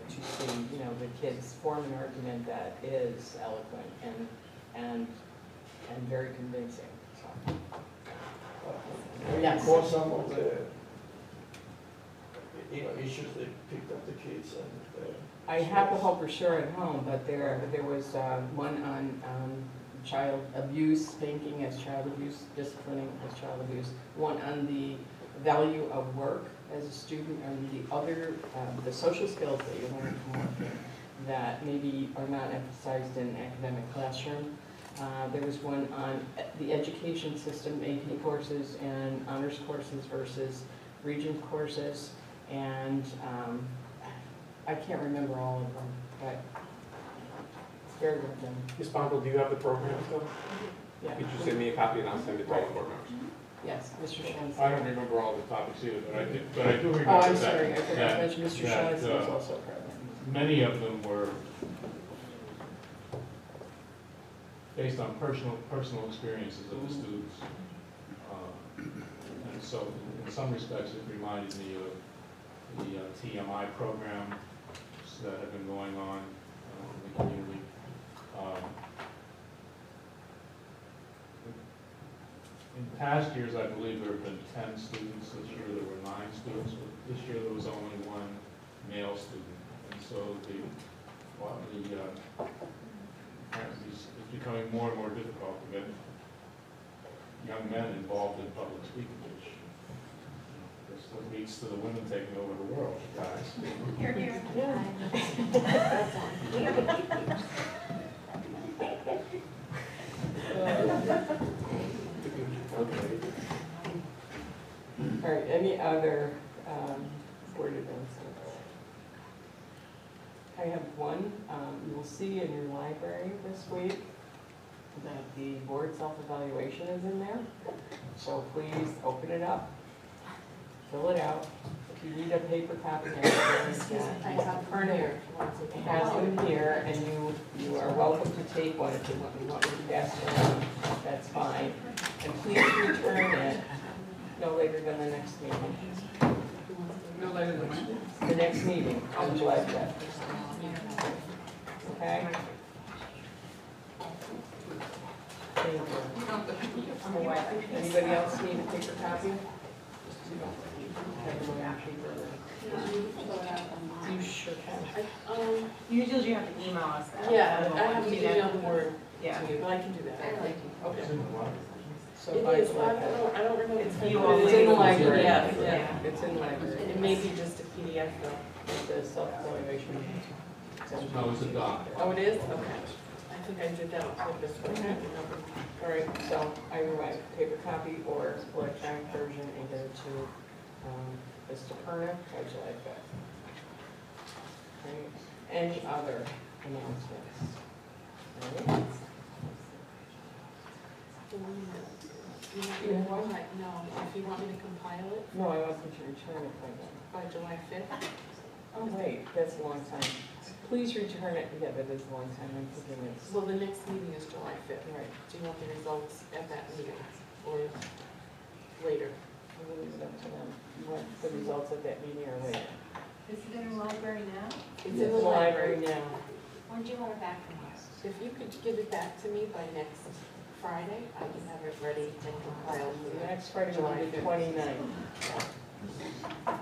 to see, you know, the kids form an argument that is eloquent and very convincing. So. Of course, some of the issues they picked up the kids and. I have the whole brochure at home, but there was one on child abuse, spanking as child abuse, disciplining as child abuse, one on the value of work as a student, and the other, the social skills that you learn from working that maybe are not emphasized in academic classroom. There was one on the education system, AP courses and honors courses versus Regent courses, and I can't remember all of them, but it's very good done. Ms. Bondel, do you have the program still? Yeah. Could you send me a copy and I'll send it to all the board members? Yes, Mr. Shaughnessy. I don't remember all the topics either, but I do remember Oh, I'm that. sorry, I forgot to that- mention Mr. that, Shaughnessy was also present. Many of them were based on personal experiences of the students. And so in some respects, it reminded me of the TMI programs that have been going on in the community. In past years, I believe there have been 10 students. This year there were 9 students. But this year there was only 1 male student. And so apparently it's becoming more and more difficult to get young men involved in public speaking, which this leads to the women taking over the world, guys. Here, here. Okay. All right, any other board announcements? I have one. You will see in your library this week that the board self-evaluation is in there. So please open it up, fill it out. If you need a paper copy, I have them here, and you are welcome to take one if you want to pass it around. That's fine. And please return it no later than the next meeting. No later than when? The next meeting on July 5th. Okay? Thank you. Anybody else need a paper copy? You sure can. Usually you have to email us that. Yeah, I have to email the board Yeah. to you, but I can do that. Okay. So It by is, July I 5th. don't remember. It's the- you all It's in the library. Yeah, Yeah. It's in the library. It may be just a PDF though. The self-evaluation. No, it's a doc. Oh, it is? Okay. I think I did that with this one. I don't remember. All right, so either way, paper copy or electronic version, and get it to Mr. Perna by July 5th. Okay. Any other announcements? All right. You want me to, no, if you want me to compile it No, I want you to return it by then. by July 5th? Oh, wait, that's a long time. Please return it, yeah, that is a long time, I'm thinking it's, Well, the next meeting is July 5th. right. Do you want the results at that meeting or later? I'm gonna leave it up to them. You want the results of that meeting or later? Is it in the library now? It's in the library. now. When do you want it back from us? If you could give it back to me by next Friday, I can have it ready and compiled. Next Friday will be the 29th.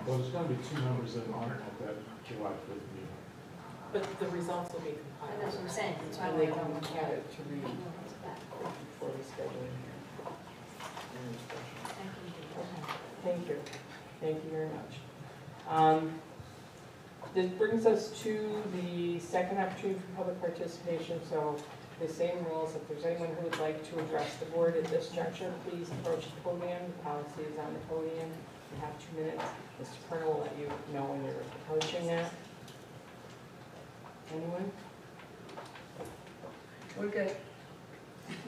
Well, there's gonna be 2 members that aren't at that July 5th meeting. But the results will be compiled. That's what I'm saying, that's why And we they don't. can have it to read before we schedule it here. Thank you. Thank you very much. This brings us to the second opportunity for public participation. So the same rules, if there's anyone who would like to address the board at this juncture, please approach the podium. The policy is on the podium. You have 2 minutes. Mr. Perna will let you know when you're approaching that. Anyone? We're good.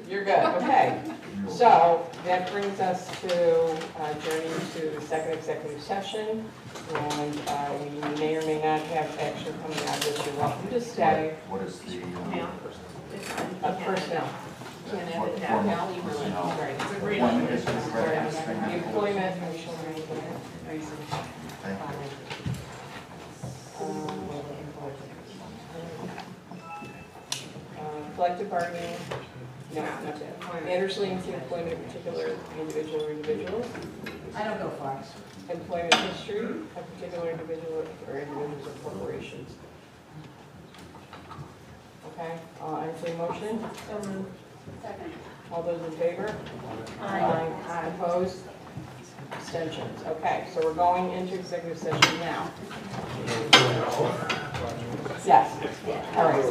You're good, okay. So that brings us to journey to the second executive session. And we may or may not have action coming out of this. You're welcome to stay. What is the? Personnel. Can't add it now. Right. It's agreed on. The employment, collective bargaining, no, not that. Matters relating to employment of particular individual or individuals. I don't go far. Employment history of particular individual or individuals or corporations. Okay, entertain motion? So moved. Second. All those in favor? Aye. Opposed? Abstentions. Okay, so we're going into executive session now. Yes. All right.